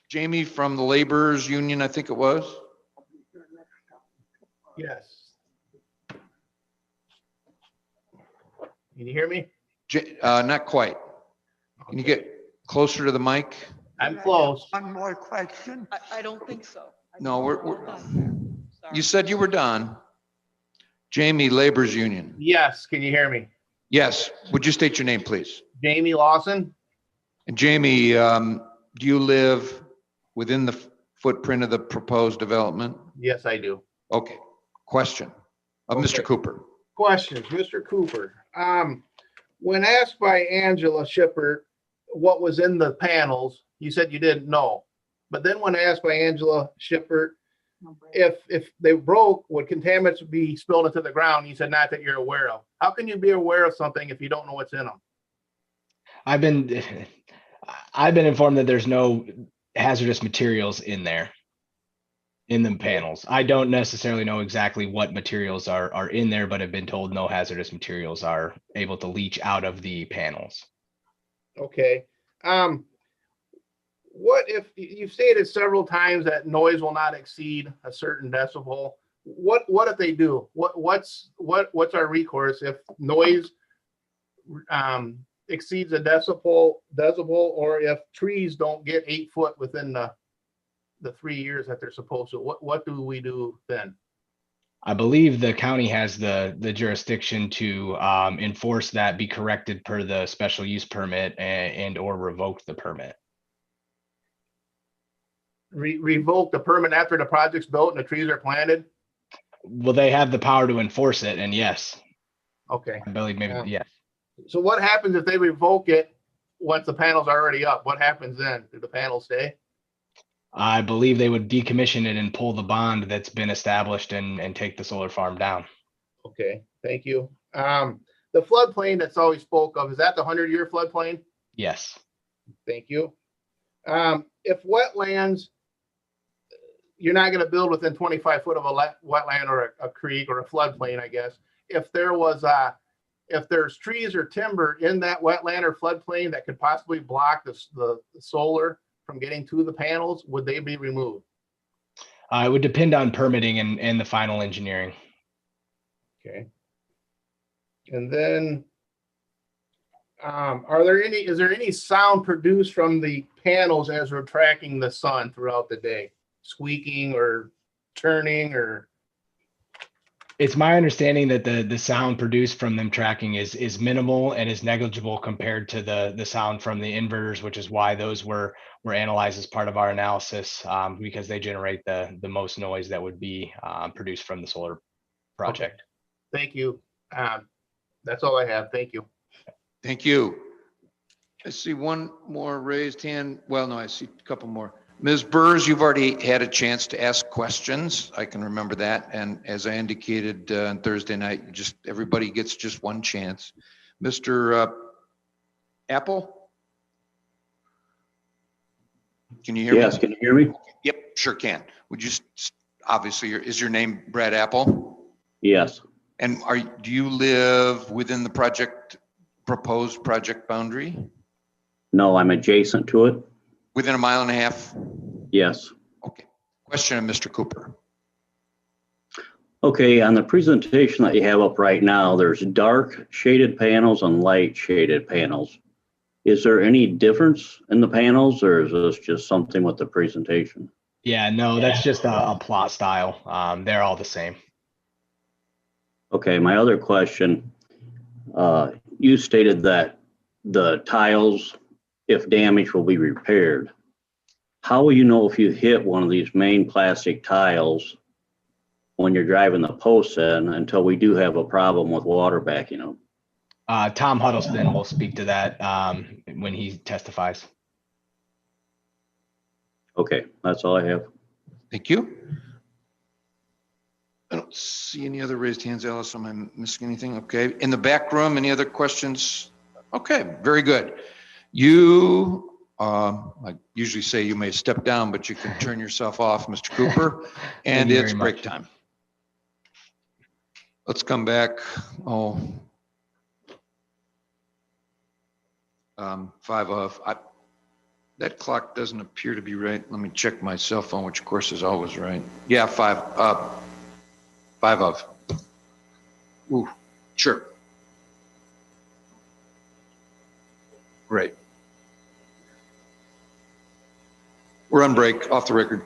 Jamie from the Laborers Union, I think it was. Yes. Can you hear me? Not quite. Can you get closer to the mic? I'm close. One more question? I don't think so. No, you said you were done. Jamie, Laborers Union. Yes. Can you hear me? Yes. Would you state your name, please? Jamie Lawson. And Jamie, do you live within the footprint of the proposed development? Yes, I do. Okay. Question of Mr. Cooper. Questions, Mr. Cooper. When asked by Angela Shipper what was in the panels, you said you didn't know. But then when asked by Angela Shipper if they broke, would contaminants be spilled into the ground? You said not that you're aware of. How can you be aware of something if you don't know what's in them? I've been informed that there's no hazardous materials in there. in the panels. I don't necessarily know exactly what materials are in there, but have been told no hazardous materials are able to leach out of the panels. Okay. What if you've stated several times that noise will not exceed a certain decibel? What if they do? What's our recourse if noise exceeds a decibel, or if trees don't get 8 foot within the 3 years that they're supposed to? What do we do then? I believe the county has the jurisdiction to enforce that, be corrected per the special use permit and or revoke the permit. Revoke the permit after the project's built and the trees are planted? Well, they have the power to enforce it, and yes. Okay. I believe maybe, yes. So what happens if they revoke it once the panel's already up? What happens then? Do the panels stay? I believe they would decommission it and pull the bond that's been established and take the solar farm down. Okay, thank you. The floodplain that's always spoke of, is that the 100-year floodplain? Yes. Thank you. If wetlands, you're not going to build within 25 foot of a wetland or a creek or a floodplain, I guess. If there's trees or timber in that wetland or floodplain that could possibly block the solar from getting to the panels, would they be removed? It would depend on permitting and the final engineering. Okay. And then, is there any sound produced from the panels as we're tracking the sun throughout the day? Squeaking or turning or? It's my understanding that the sound produced from them tracking is minimal and is negligible compared to the sound from the inverters, which is why those were analyzed as part of our analysis, because they generate the most noise that would be produced from the solar project. Okay. Thank you. That's all I have. Thank you. Thank you. I see one more raised hand. Well, no, I see a couple more. Ms. Burrs, you've already had a chance to ask questions. I can remember that. And as I indicated on Thursday night, everybody gets just one chance. Mr. Apple? Can you hear me? Yes, can you hear me? Yep, sure can. Would you, obviously, is your name Brad Apple? Yes. And do you live within the proposed project boundary? No, I'm adjacent to it. Within a mile and a half? Yes. Okay. Question of Mr. Cooper. Okay, on the presentation that you have up right now, there's dark shaded panels and light shaded panels. Is there any difference in the panels, or is this just something with the presentation? Yeah, no, that's just a plot style. They're all the same. Okay, my other question, you stated that the tiles, if damaged, will be repaired. How will you know if you hit one of these main plastic tiles when you're driving the posts in until we do have a problem with water backing up? Tom Huddleston will speak to that when he testifies. Okay, that's all I have. Thank you. I don't see any other raised hands, Alice. Am I missing anything? Okay. In the back room, any other questions? Okay, very good. You, I usually say you may step down, but you can turn yourself off, Mr. Cooper, and it's break time. Let's come back. 5 of. That clock doesn't appear to be right. Let me check my cell phone, which of course is always right. Yeah, 5 of. Ooh, sure. Great. We're on break, off the record.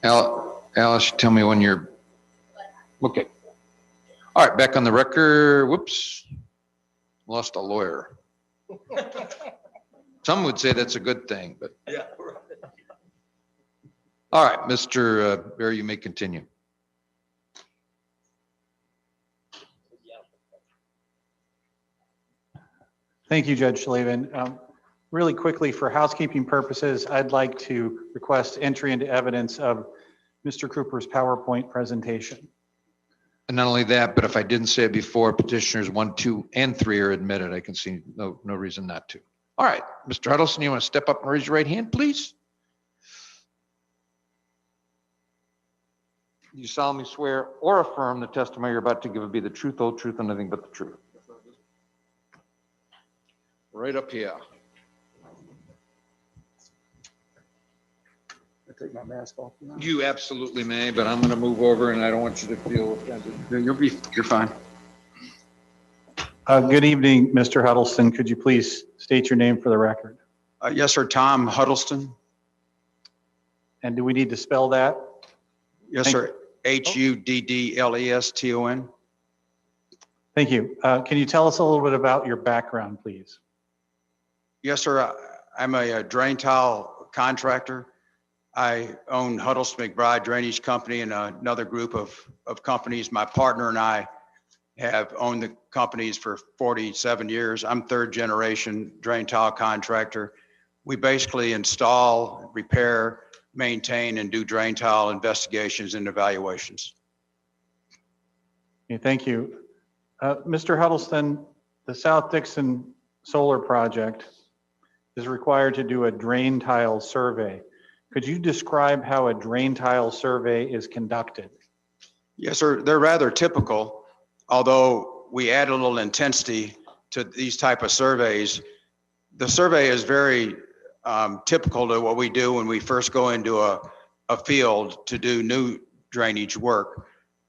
Alice, tell me when you're, okay. All right, back on the record. Whoops. Lost a lawyer. Some would say that's a good thing, but. Yeah. All right, Mr. Barry, you may continue. Thank you, Judge Slavin. Really quickly, for housekeeping purposes, I'd like to request entry into evidence of Mr. Cooper's PowerPoint presentation. And not only that, but if I didn't say it before, petitioners 1, 2, and 3 are admitted. I can see no reason not to. All right, Mr. Huddleston, you want to step up and raise your right hand, please? You solemnly swear or affirm the testimony you're about to give will be the truth, whole truth, and nothing but the truth. Right up here. Take my mask off now. You absolutely may, but I'm going to move over, and I don't want you to feel offended. You're fine. Good evening, Mr. Huddleston. Could you please state your name for the record? Yes, sir. Tom Huddleston. And do we need to spell that? Yes, sir. Huddleston. Thank you. Can you tell us a little bit about your background, please? Yes, sir. I'm a drain tile contractor. I own Huddleston McBride Drainage Company and another group of companies. My partner and I have owned the companies for 47 years. I'm third generation drain tile contractor. We basically install, repair, maintain, and do drain tile investigations and evaluations. Okay, thank you. Mr. Huddleston, the South Dixon Solar Project is required to do a drain tile survey. Could you describe how a drain tile survey is conducted? Yes, sir. They're rather typical, although we add a little intensity to these type of surveys. The survey is very typical to what we do when we first go into a field to do new drainage work.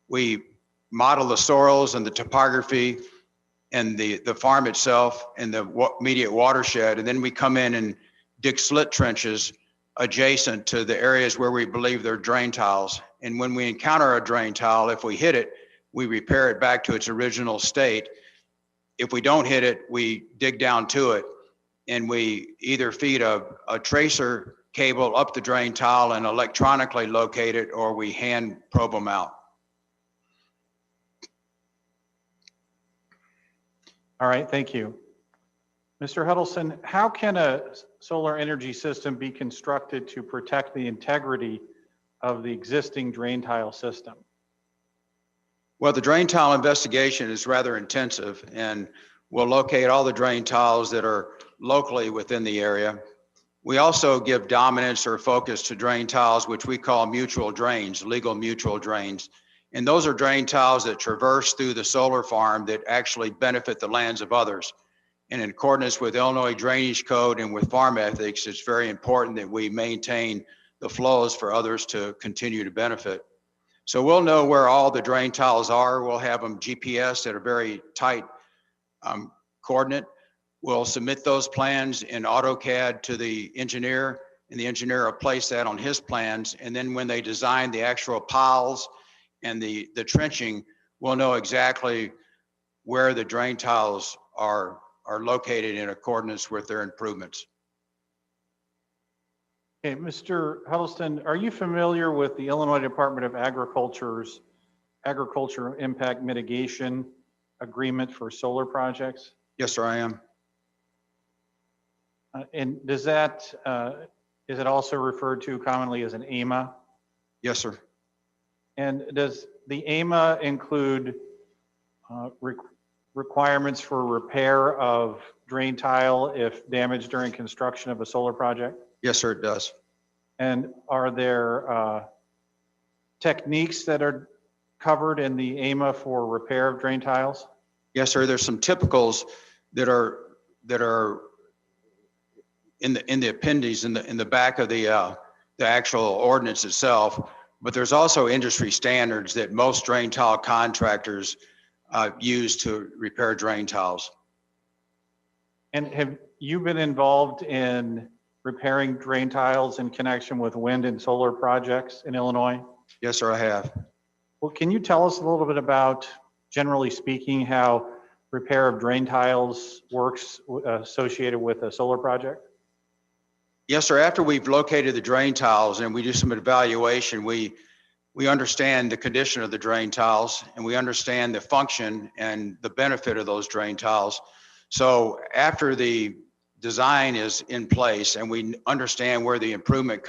We model the soils and the topography and the farm itself and the immediate watershed, and then we come in and dig slit trenches adjacent to the areas where we believe they're drain tiles. And when we encounter a drain tile, if we hit it, we repair it back to its original state. If we don't hit it, we dig down to it and we either feed a tracer cable up the drain tile and electronically locate it, or we hand probe them out. All right, thank you. Mr. Huddleston, how can a solar energy system be constructed to protect the integrity of the existing drain tile system? Well, the drain tile investigation is rather intensive, and we'll locate all the drain tiles that are locally within the area. We also give dominance or focus to drain tiles, which we call mutual drains, legal mutual drains. And those are drain tiles that traverse through the solar farm that actually benefit the lands of others. And in accordance with Illinois Drainage Code and with farm ethics, it's very important that we maintain the flows for others to continue to benefit. So we'll know where all the drain tiles are. We'll have them GPS at a very tight coordinate. We'll submit those plans in AutoCAD to the engineer, and the engineer will place that on his plans. And then when they design the actual piles and the trenching, we'll know exactly where the drain tiles are located in accordance with their improvements. Okay, Mr. Huddleston, are you familiar with the Illinois Department of Agriculture's Agricultural Impact Mitigation Agreement for solar projects? Yes, sir, I am. And does that, is it also referred to commonly as an AMA? Yes, sir. And does the AMA include requirements for repair of drain tile if damaged during construction of a solar project? Yes, sir, it does. And are there techniques that are covered in the AMA for repair of drain tiles? Yes, sir. There's some typicals that are in the appendix in the back of the actual ordinance itself. But there's also industry standards that most drain tile contractors use to repair drain tiles. And have you been involved in repairing drain tiles in connection with wind and solar projects in Illinois? Yes, sir, I have. Well, can you tell us a little bit about, generally speaking, how repair of drain tiles works associated with a solar project? Yes, sir. After we've located the drain tiles and we do some evaluation, we understand the condition of the drain tiles and we understand the function and the benefit of those drain tiles. So after the design is in place and we understand where the improvement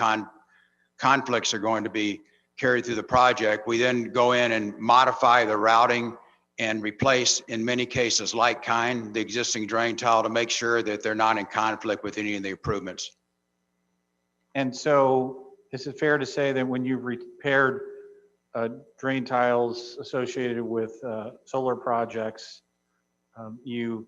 conflicts are going to be carried through the project, we then go in and modify the routing and replace, in many cases, like kind, the existing drain tile to make sure that they're not in conflict with any of the improvements. And so is it fair to say that when you've repaired drain tiles associated with solar projects, you,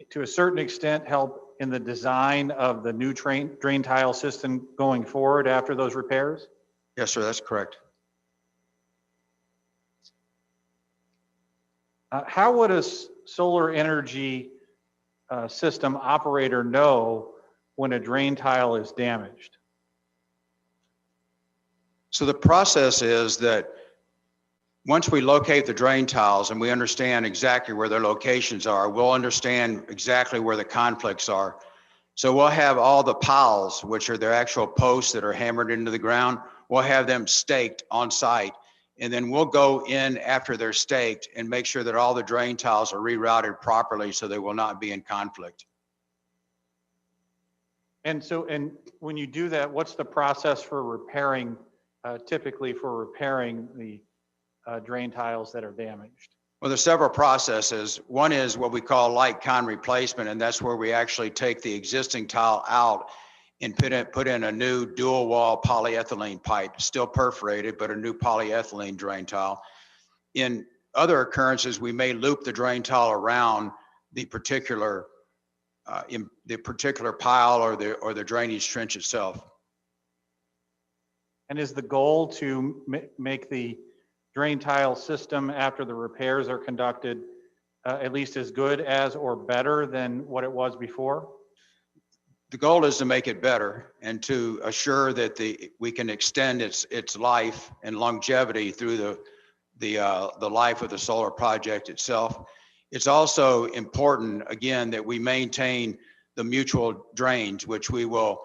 to a certain extent, help in the design of the new drain tile system going forward after those repairs? Yes, sir, that's correct. How would a solar energy system operator know when a drain tile is damaged? So the process is that once we locate the drain tiles and we understand exactly where their locations are, we'll understand exactly where the conflicts are. So we'll have all the piles, which are their actual posts that are hammered into the ground, we'll have them staked on site. And then we'll go in after they're staked and make sure that all the drain tiles are rerouted properly so they will not be in conflict. And so, and when you do that, what's the process for repairing, typically for repairing the drain tiles that are damaged? Well, there's several processes. One is what we call like-kind replacement, and that's where we actually take the existing tile out and put in a new dual wall polyethylene pipe, still perforated, but a new polyethylene drain tile. In other occurrences, we may loop the drain tile around the particular pile or the drainage trench itself. And is the goal to make the drain tile system after the repairs are conducted at least as good as or better than what it was before? The goal is to make it better and to assure that we can extend its life and longevity through the life of the solar project itself. It's also important, again, that we maintain the mutual drains, which we will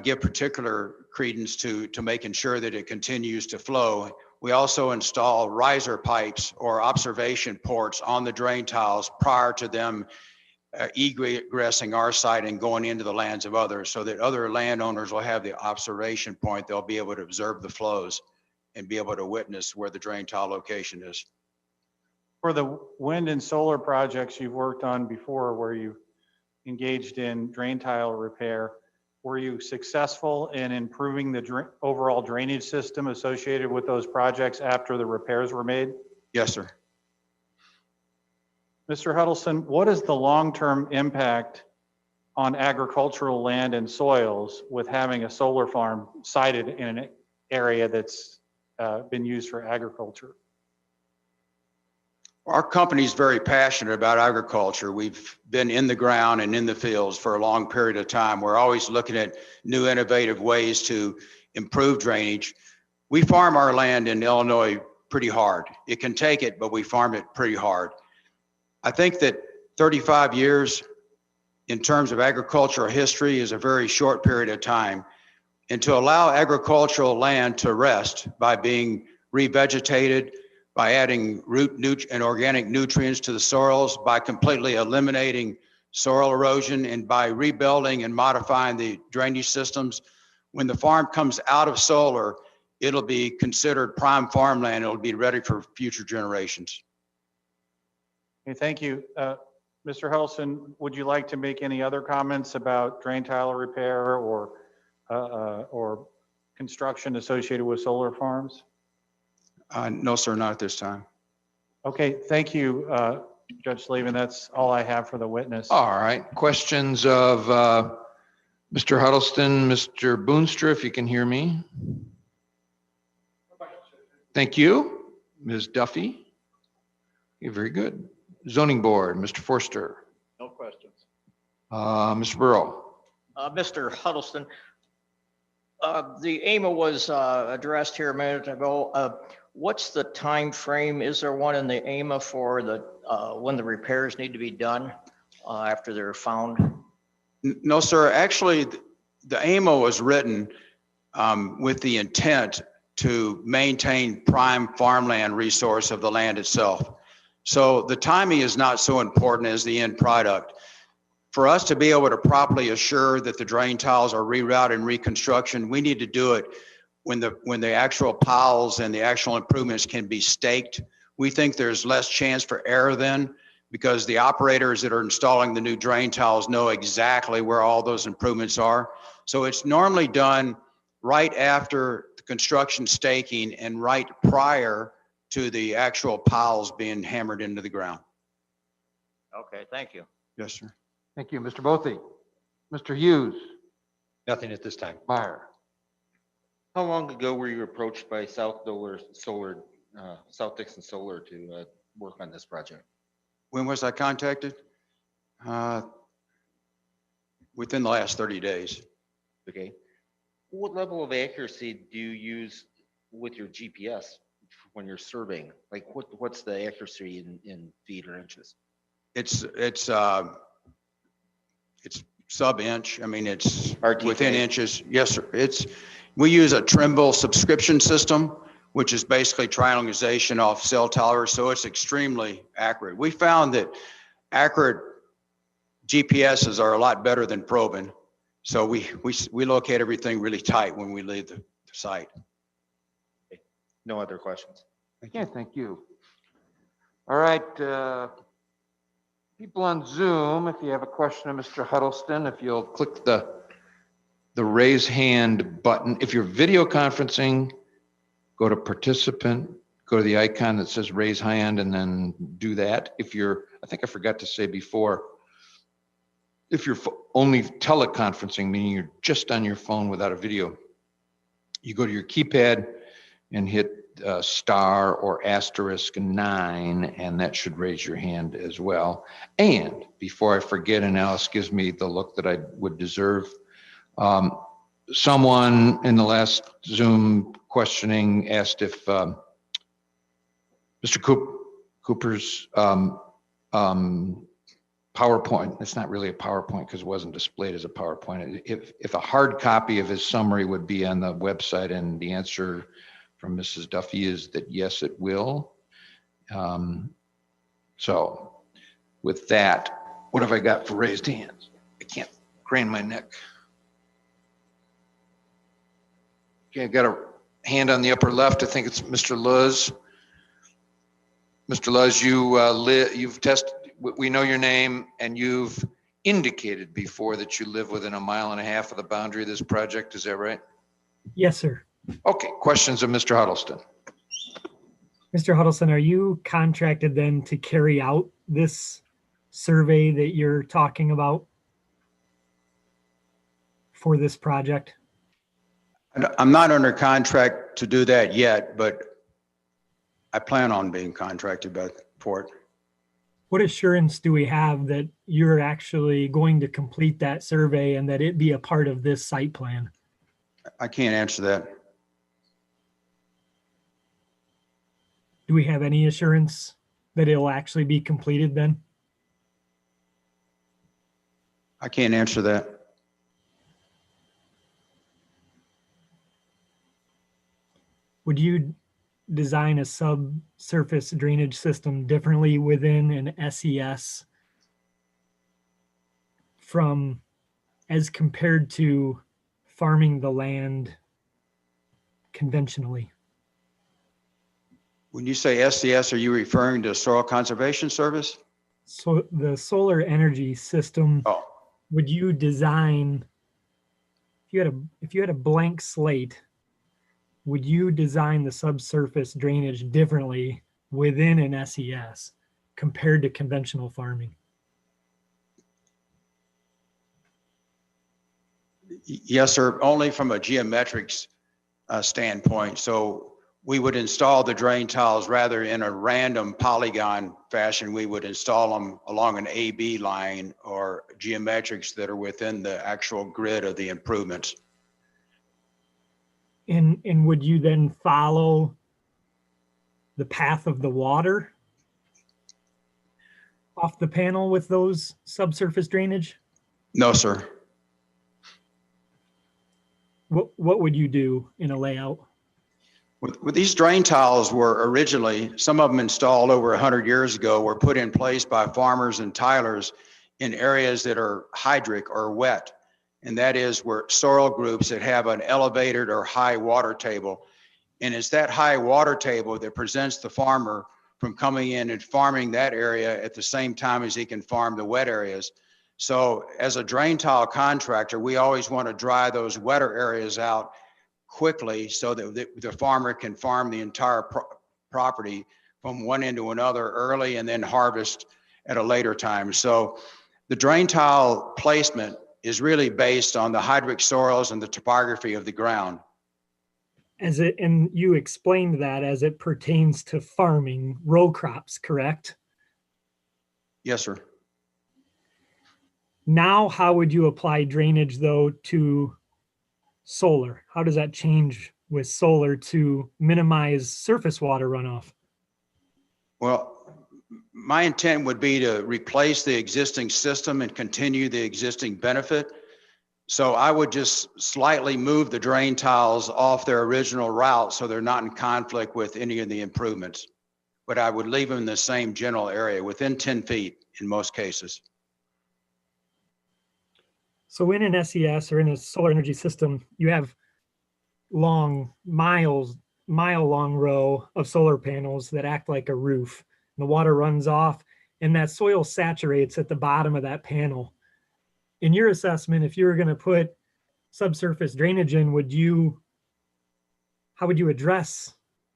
give particular credence to making sure that it continues to flow. We also install riser pipes or observation ports on the drain tiles prior to them egressing our site and going into the lands of others, so that other landowners will have the observation point. They'll be able to observe the flows and be able to witness where the drain tile location is. For the wind and solar projects you've worked on before where you engaged in drain tile repair, were you successful in improving the overall drainage system associated with those projects after the repairs were made? Yes, sir. Mr. Huddleston, what is the long-term impact on agricultural land and soils with having a solar farm sited in an area that's been used for agriculture? Our company is very passionate about agriculture. We've been in the ground and in the fields for a long period of time. We're always looking at new innovative ways to improve drainage. We farm our land in Illinois pretty hard. It can take it, but we farm it pretty hard. I think that 35 years in terms of agricultural history is a very short period of time. And to allow agricultural land to rest by being revegetated, by adding root and organic nutrients to the soils, by completely eliminating soil erosion, and by rebuilding and modifying the drainage systems, when the farm comes out of solar, it'll be considered prime farmland. It'll be ready for future generations. Okay, thank you. Mr. Huddleston, would you like to make any other comments about drain tile repair or construction associated with solar farms? No, sir, not at this time. Okay, thank you, Judge Slavin. That's all I have for the witness. All right, questions of Mr. Huddleston, Mr. Boonstra, if you can hear me. Thank you. Ms. Duffy. Okay, very good. Zoning Board, Mr. Forster. No questions. Mr. Burrow. Mr. Huddleston, the AMA was addressed here a minute ago. What's the time frame? Is there one in the AMA for the when the repairs need to be done after they're found? No, sir. Actually, the AMA was written with the intent to maintain prime farmland resource of the land itself. So the timing is not so important as the end product. For us to be able to properly assure that the drain tiles are rerouted and reconstruction, we need to do it when the actual piles and the actual improvements can be staked. We think there's less chance for error then, because the operators that are installing the new drain tiles know exactly where all those improvements are. So it's normally done right after the construction staking and right prior to the actual piles being hammered into the ground. Okay, thank you. Yes, sir. Thank you, Mr. Bothy. Mr. Hughes. Nothing at this time. Meyer. How long ago were you approached by South Dixon Solar to work on this project? When was I contacted? Within the last 30 days. Okay. What level of accuracy do you use with your GPS when you're surveying? Like what's the accuracy in feet or inches? It's sub-inch. I mean, it's RTK. Within inches. Yes, sir. We use a Trimble subscription system, which is basically triangulation off cell towers. So it's extremely accurate. We found that accurate GPSs are a lot better than probing. So we locate everything really tight when we leave the site. Okay. No other questions. Okay, thank you. All right, people on Zoom, if you have a question of Mr. Huddleston, if you'll Click the raise hand button. If you're video conferencing, go to participant, go to the icon that says raise hand and then do that. I think I forgot to say before, if you're only teleconferencing, meaning you're just on your phone without a video, you go to your keypad and hit star or *9, and that should raise your hand as well. And before I forget, and Alice gives me the look that I would deserve, someone in the last Zoom questioning asked if Mr. Cooper's PowerPoint, it's not really a PowerPoint because it wasn't displayed as a PowerPoint. If a hard copy of his summary would be on the website, and the answer from Mrs. Duffy is that yes, it will. So with that, what have I got for raised hands? I can't crane my neck. Okay, I got a hand on the upper left. I think it's Mr. Luz. Mr. Luz, you've tested, we know your name, and you've indicated before that you live within 1.5 miles of the boundary of this project. Is that right? Yes, sir. Okay, questions of Mr. Huddleston. Mr. Huddleston, are you contracted then to carry out this survey that you're talking about for this project? I'm not under contract to do that yet, but I plan on being contracted for it. What assurance do we have that you're actually going to complete that survey and that it be a part of this site plan? I can't answer that. Do we have any assurance that it'll actually be completed then? I can't answer that. Would you design a subsurface drainage system differently within an SES from as compared to farming the land conventionally? When you say SES, are you referring to Soil Conservation Service? So the solar energy system, would you design, if you had a blank slate, would you design the subsurface drainage differently within an SES compared to conventional farming? Yes, sir, only from a geometrics standpoint. So we would install the drain tiles rather in a random polygon fashion. We would install them along an AB line or geometrics that are within the actual grid of the improvements. And would you then follow the path of the water off the panel with those subsurface drainage? No, sir. What would you do in a layout? With these drain tiles were originally, some of them installed over 100 years ago, were put in place by farmers and tilers in areas that are hydric or wet. And that is where soil groups that have an elevated or high water table. And it's that high water table that prevents the farmer from coming in and farming that area at the same time as he can farm the wet areas. So as a drain tile contractor, we always want to dry those wetter areas out quickly so that the farmer can farm the entire property from one end to another early and then harvest at a later time. So the drain tile placement is really based on the hydric soils and the topography of the ground. And you explained that as it pertains to farming row crops, correct? Yes, sir. Now, how would you apply drainage though to solar? How does that change with solar to minimize surface water runoff? Well, my intent would be to replace the existing system and continue the existing benefit. So I would just slightly move the drain tiles off their original route so they're not in conflict with any of the improvements. But I would leave them in the same general area within 10 feet in most cases. So in an SES or in a solar energy system, you have long mile-long row of solar panels that act like a roof. The water runs off and that soil saturates at the bottom of that panel. In your assessment, if you were going to put subsurface drainage in, how would you address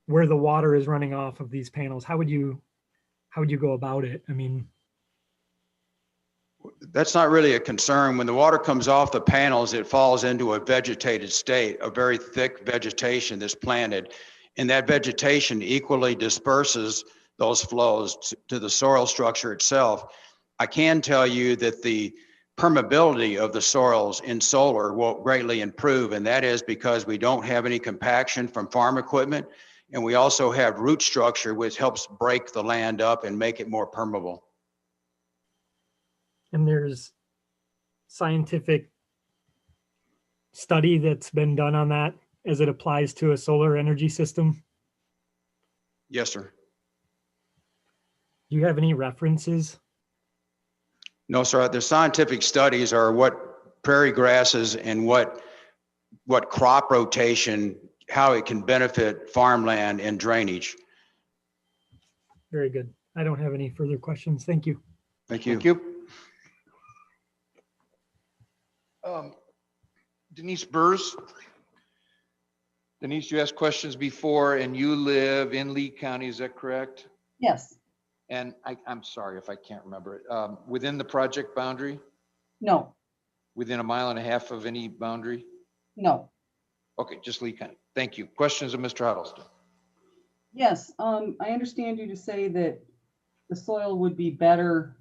where the water is running off of these panels? How would you go about it? I mean, that's not really a concern. When the water comes off the panels, it falls into a vegetated state, a very thick vegetation that's planted. And that vegetation equally disperses those flows to the soil structure itself. I can tell you that the permeability of the soils in solar will greatly improve. And that is because we don't have any compaction from farm equipment. And we also have root structure, which helps break the land up and make it more permeable. And there's scientific study that's been done on that as it applies to a solar energy system? Yes, sir. Do you have any references? No, sir. The scientific studies are what prairie grasses and what crop rotation, how it can benefit farmland and drainage. Very good. I don't have any further questions. Thank you. Thank you. Thank you. Denise Burrs. Denise, you asked questions before and you live in Lee County, is that correct? Yes. And I'm sorry if I can't remember it. Within the project boundary? No. Within 1.5 miles of any boundary? No. Okay, just Lee County. Thank you. Questions of Mr. Huddleston? Yes, I understand you to say that the soil would be better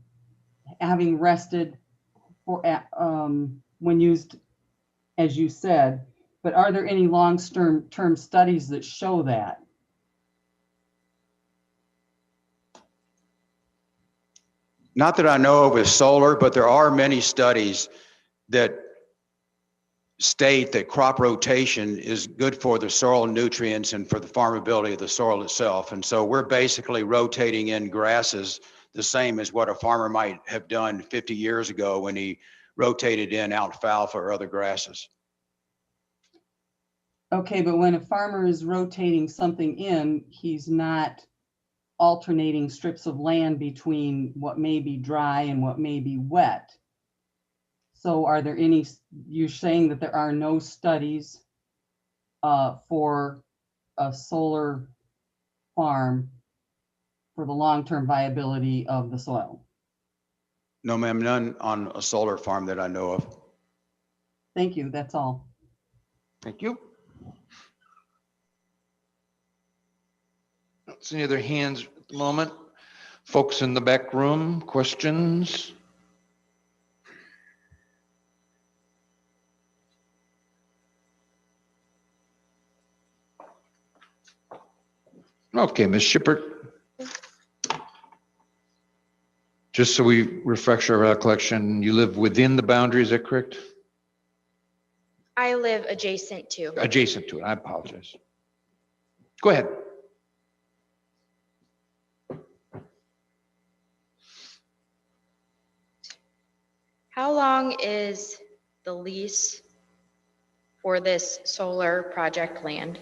having rested for when used, as you said, but are there any long-term studies that show that? Not that I know of with solar, but there are many studies that state that crop rotation is good for the soil nutrients and for the farmability of the soil itself. And so we're basically rotating in grasses the same as what a farmer might have done 50 years ago when he rotated in alfalfa or other grasses. Okay, but when a farmer is rotating something in, he's not alternating strips of land between what may be dry and what may be wet. So are there any, you're saying that there are no studies for a solar farm for the long-term viability of the soil? No, ma'am, none on a solar farm that I know of. Thank you, that's all. Thank you. See any other hands at the moment? Folks in the back room, questions? Okay, Ms. Shippert. Just so we refresh our recollection, you live within the boundary, is that correct? I live adjacent to. Adjacent to it, I apologize. Go ahead. How long is the lease for this solar project land?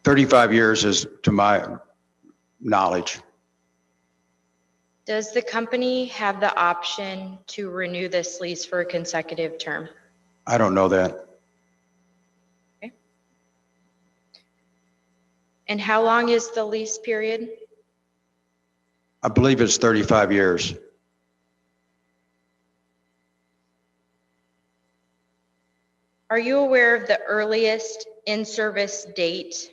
35 years is to my knowledge. Does the company have the option to renew this lease for a consecutive term? I don't know that. Okay. And how long is the lease period? I believe it's 35 years. Are you aware of the earliest in-service date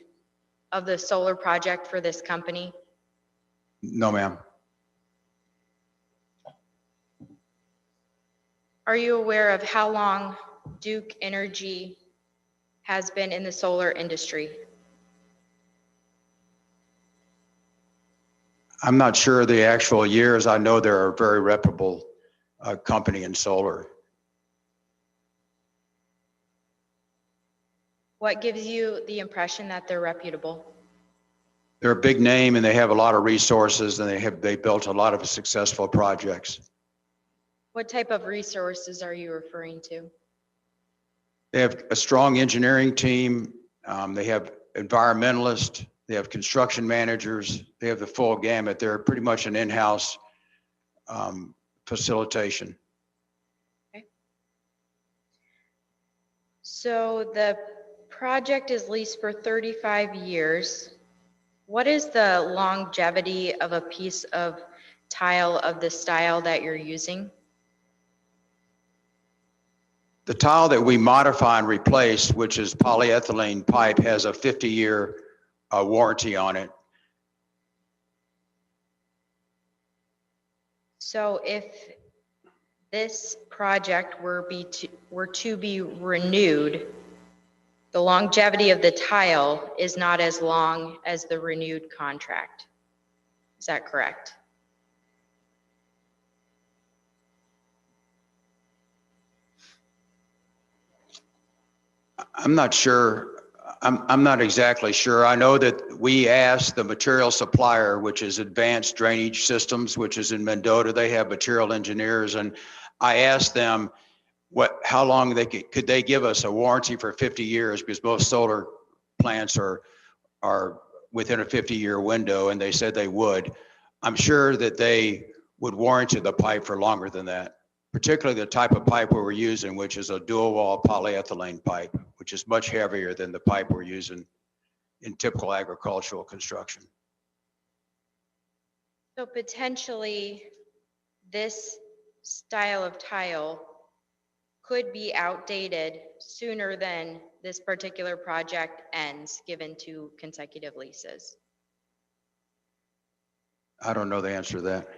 of the solar project for this company? No, ma'am. Are you aware of how long Duke Energy has been in the solar industry? I'm not sure the actual years. I know they're a very reputable company in solar. What gives you the impression that they're reputable? They're a big name and they have a lot of resources and they built a lot of successful projects. What type of resources are you referring to? They have a strong engineering team. They have environmentalists. They have construction managers. They have the full gamut. They're pretty much an in-house facilitation. Okay. So the project is leased for 35 years. What is the longevity of a piece of tile of the style that you're using? The tile that we modify and replace, which is polyethylene pipe, has a 50-year warranty on it. So if this project were to be renewed, the longevity of the tile is not as long as the renewed contract. Is that correct? I'm not sure. I'm not exactly sure. I know that we asked the material supplier, which is Advanced Drainage Systems, which is in Mendota. They have material engineers, and I asked them how long could they give us a warranty for 50 years, because most solar plants are within a 50-year window, and they said they would. I'm sure that they would warranty the pipe for longer than that, particularly the type of pipe we were using, which is a dual wall polyethylene pipe, which is much heavier than the pipe we're using in typical agricultural construction. So potentially this style of tile could be outdated sooner than this particular project ends, given 2 consecutive leases. I don't know the answer to that.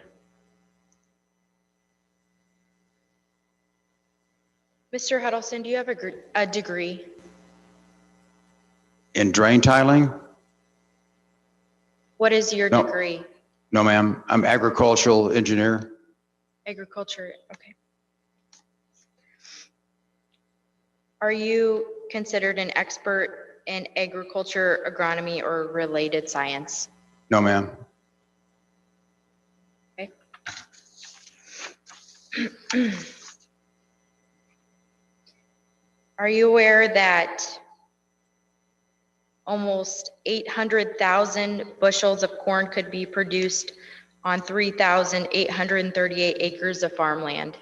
Mr. Huddleston, do you have a degree? In drain tiling? What is your No. degree? No, ma'am. I'm agricultural engineer. Agriculture, okay. Are you considered an expert in agriculture, agronomy, or related science? No, ma'am. Okay. Are you aware that almost 800,000 bushels of corn could be produced on 3,838 acres of farmland?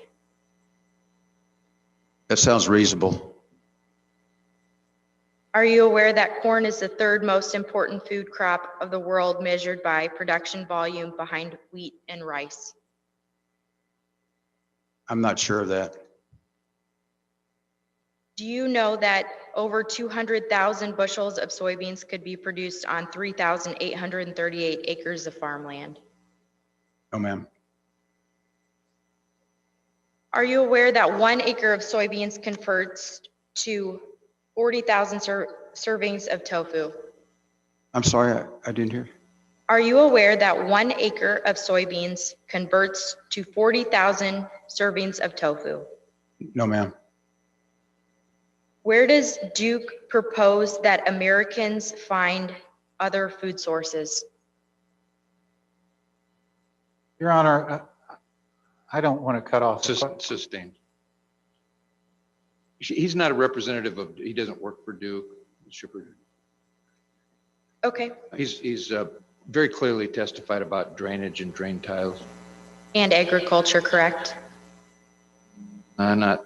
That sounds reasonable. Are you aware that corn is the 3rd most important food crop of the world, measured by production volume behind wheat and rice? I'm not sure of that. Do you know that over 200,000 bushels of soybeans could be produced on 3,838 acres of farmland? No, ma'am. Are you aware that 1 acre of soybeans converts to 40,000 servings of tofu? I'm sorry, I didn't hear. Are you aware that 1 acre of soybeans converts to 40,000 servings of tofu? No, ma'am. Where does Duke propose that Americans find other food sources? Your Honor, I don't want to cut off. Sustained. He's not a representative of, he doesn't work for Duke. Okay. He's very clearly testified about drainage and drain tiles. And agriculture, correct? Not.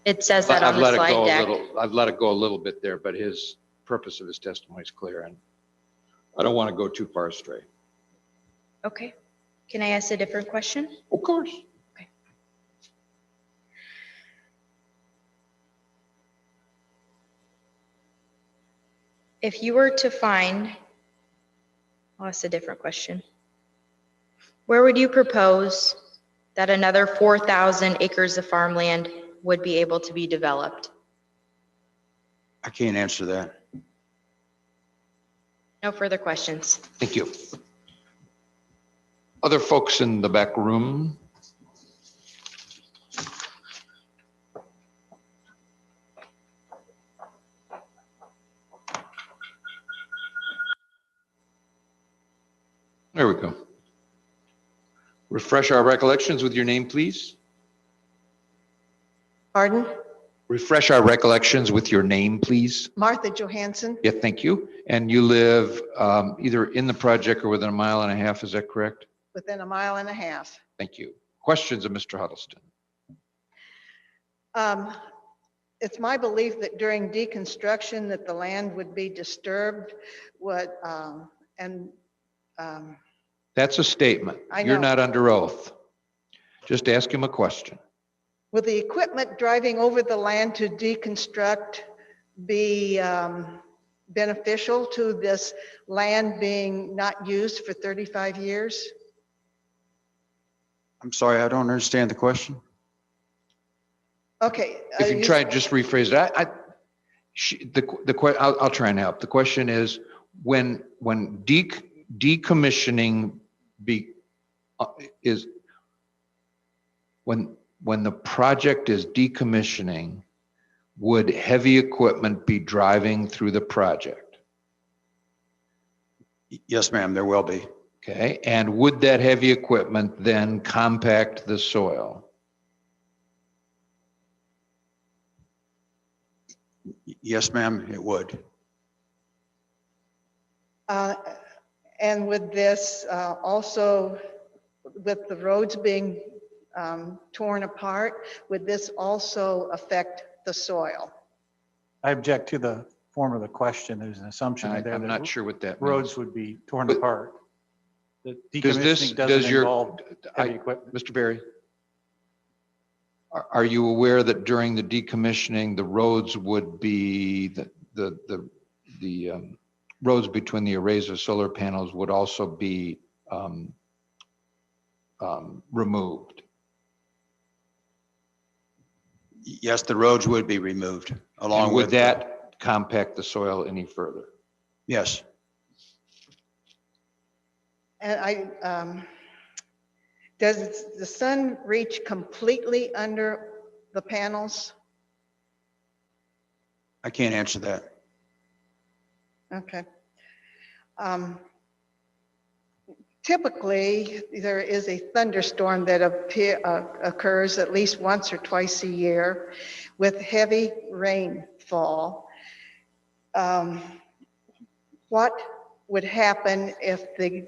It says that on the slide deck. I've let it go a little bit there, but his purpose of his testimony is clear, and I don't want to go too far astray. Okay. Can I ask a different question? Of course. Okay. If you were to find, I'll ask a different question. Where would you propose that another 4,000 acres of farmland would be able to be developed? I can't answer that. No further questions. Thank you. Other folks in the back room? There we go. Refresh our recollections with your name, please. Pardon? Refresh our recollections with your name, please. Martha Johansson. Yeah, thank you. And you live either in the project or within 1.5 miles, is that correct? Within 1.5 miles. Thank you. Questions of Mr. Huddleston? It's my belief that during deconstruction that the land would be disturbed. That's a statement. I know. You're not under oath. Just ask him a question. Will the equipment driving over the land to deconstruct be beneficial to this land being not used for 35 years? I'm sorry, I don't understand the question. Okay. If you try, just rephrase it. I'll try and help. The question is, when decommissioning when the project is decommissioning, would heavy equipment be driving through the project? Yes, ma'am, there will be. Okay, and would that heavy equipment then compact the soil? Yes, ma'am, it would. And with this also, with the roads being torn apart, would this also affect the soil? I object to the form of the question. There's an assumption there I'm that not sure what that means. roads would be torn apart. The Does decommissioning doesn't involve heavy I- equipment. Mr. Berry, are you aware that during the decommissioning, the roads would be, the roads between the arrays of solar panels would also be removed? Yes, the roads would be removed along And with. would that compact the soil any further? Yes. And does the sun reach completely under the panels? I can't answer that. Okay. Typically, there is a thunderstorm that occurs at least once or twice a year with heavy rainfall. What would happen if the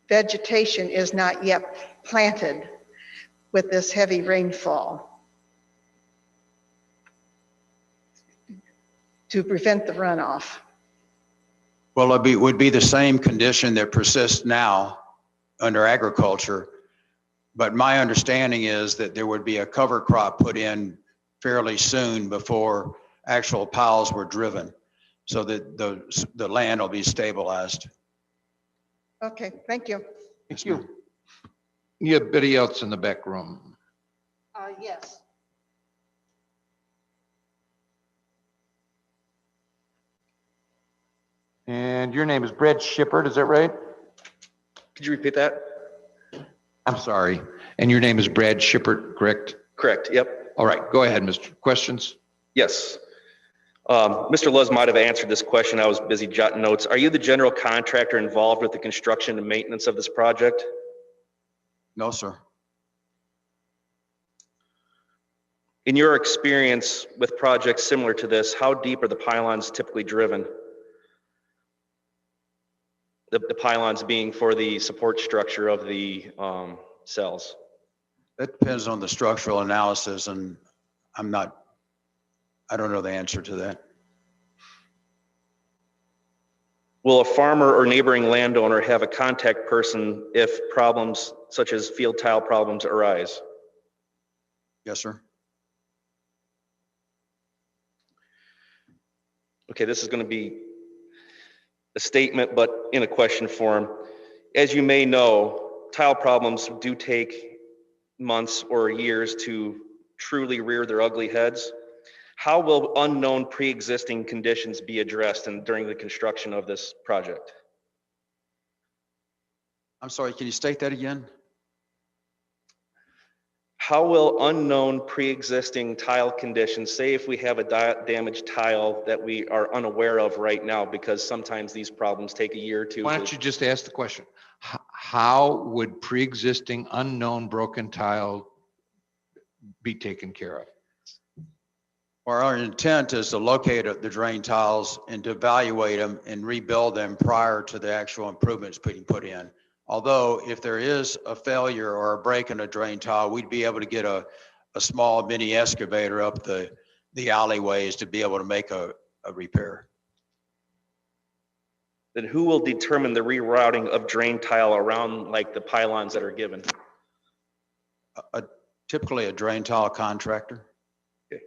vegetation is not yet planted with this heavy rainfall to prevent the runoff? Well, it would be the same condition that persists now under agriculture. But my understanding is that there would be a cover crop put in fairly soon before actual piles were driven, so that the land will be stabilized. Okay, thank you. Thank you. Anybody else in the back room? Yes. And your name is Brad Shippert, is that right? Could you repeat that? I'm sorry. And your name is Brad Shippert, correct? Correct, yep. All right, go ahead, Mr. Questions? Yes. Mr. Luz might have answered this question. I was busy jotting notes. Are you the general contractor involved with the construction and maintenance of this project? No, sir. In your experience with projects similar to this, how deep are the pylons typically driven? The pylons being for the support structure of the cells. That depends on the structural analysis, and I don't know the answer to that. Will a farmer or neighboring landowner have a contact person if problems such as field tile problems arise? Yes, sir. Okay, this is going to be a statement, but in a question form. As you may know, tile problems do take months or years to truly rear their ugly heads. How will unknown pre-existing conditions be addressed during the construction of this project? I'm sorry, can you state that again? How will unknown pre-existing tile conditions, say if we have a damaged tile that we are unaware of right now, because sometimes these problems take a year or two. Why don't you just ask the question? How would pre-existing unknown broken tile be taken care of? Well, our intent is to locate the drain tiles and to evaluate them and rebuild them prior to the actual improvements being put in. Although if there is a failure or a break in a drain tile, we'd be able to get a small mini excavator up the alleyways to be able to make a repair. Then who will determine the rerouting of drain tile around like the pylons that are given? Typically a drain tile contractor. Okay.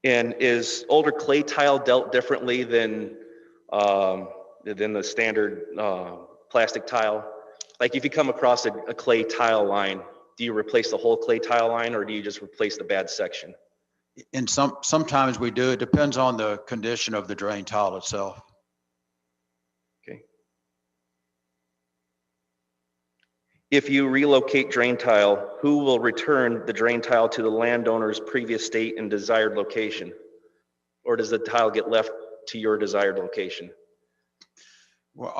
And is older clay tile dealt differently than the standard plastic tile? Like if you come across a clay tile line, do you replace the whole clay tile line or do you just replace the bad section? And sometimes we do. It depends on the condition of the drain tile itself. Okay. If you relocate drain tile, who will return the drain tile to the landowner's previous state and desired location? Or does the tile get left to your desired location? Well,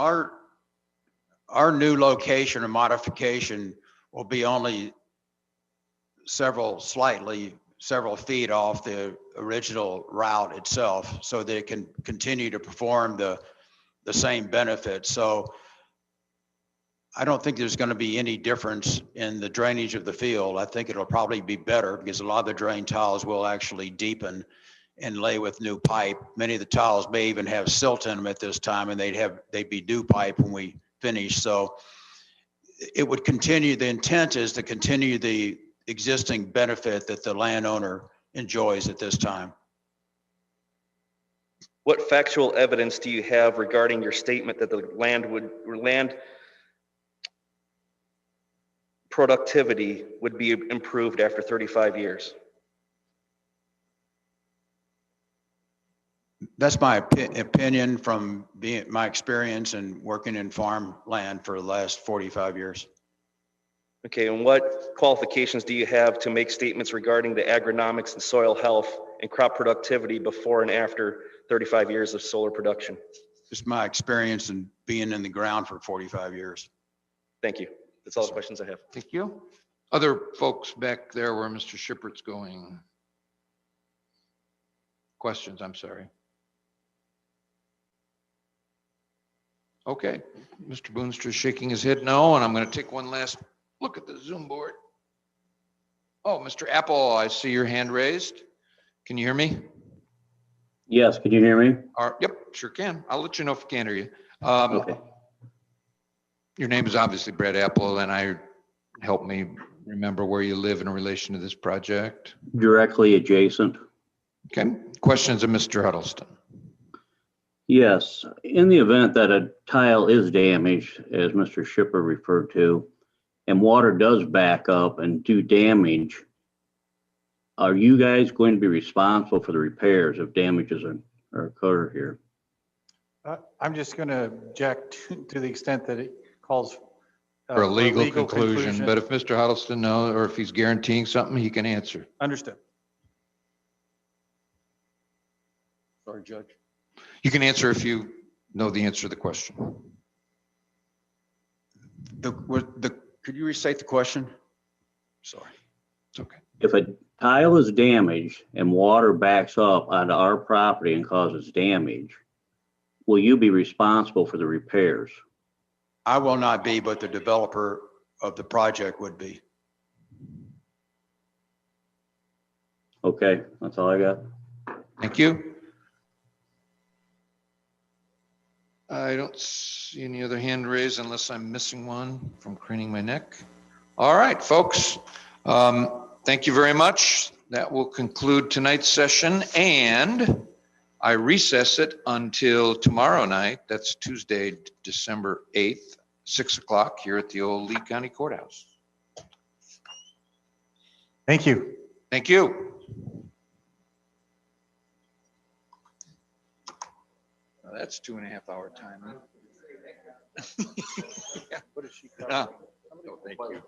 our new location or modification will be only several feet off the original route itself, so that it can continue to perform the same benefits. So I don't think there's going to be any difference in the drainage of the field. I think it'll probably be better because a lot of the drain tiles will actually deepen and lay with new pipe. Many of the tiles may even have silt in them at this time, and they'd be new pipe when we finish. So it would continue. The intent is to continue the existing benefit that the landowner enjoys at this time. What factual evidence do you have regarding your statement that the land productivity would be improved after 35 years? That's my opinion from my experience and working in farmland for the last 45 years. Okay, and what qualifications do you have to make statements regarding the agronomics and soil health and crop productivity before and after 35 years of solar production? Just my experience in being in the ground for 45 years. Thank you. That's all the questions I have. Thank you. Other folks back there where Mr. Shippert's going. Questions, I'm sorry. Okay, Mr. Boonster's shaking his head no, and I'm going to take one last look at the Zoom board. Oh, Mr. Apple, I see your hand raised. Can you hear me? Yes, can you hear me? Yep, sure can. I'll let you know if I can't hear you. Okay. Your name is obviously Brad Apple, and help me remember where you live in relation to this project? Directly adjacent. Okay, questions of Mr. Huddleston? Yes, in the event that a tile is damaged, as Mr. Shipper referred to, and water does back up and do damage, are you guys going to be responsible for the repairs if damages occur here? I'm just going to object to the extent that it calls For a legal conclusion, but if Mr. Huddleston knows, or if he's guaranteeing something, he can answer. Understood. Sorry, Judge. You can answer if you know the answer to the question. Could you restate the question? Sorry. It's okay. If a tile is damaged and water backs up onto our property and causes damage, will you be responsible for the repairs? I will not be, but the developer of the project would be. Okay, that's all I got. Thank you. I don't see any other hand raised unless I'm missing one from craning my neck. All right, folks. Thank you very much. That will conclude tonight's session, and I recess it until tomorrow night. That's Tuesday, December 8th, 6 o'clock here at the old Lee County Courthouse. Thank you. Thank you. Well, that's 2.5 hour time. Huh? Yeah. What is she? Oh, thank you.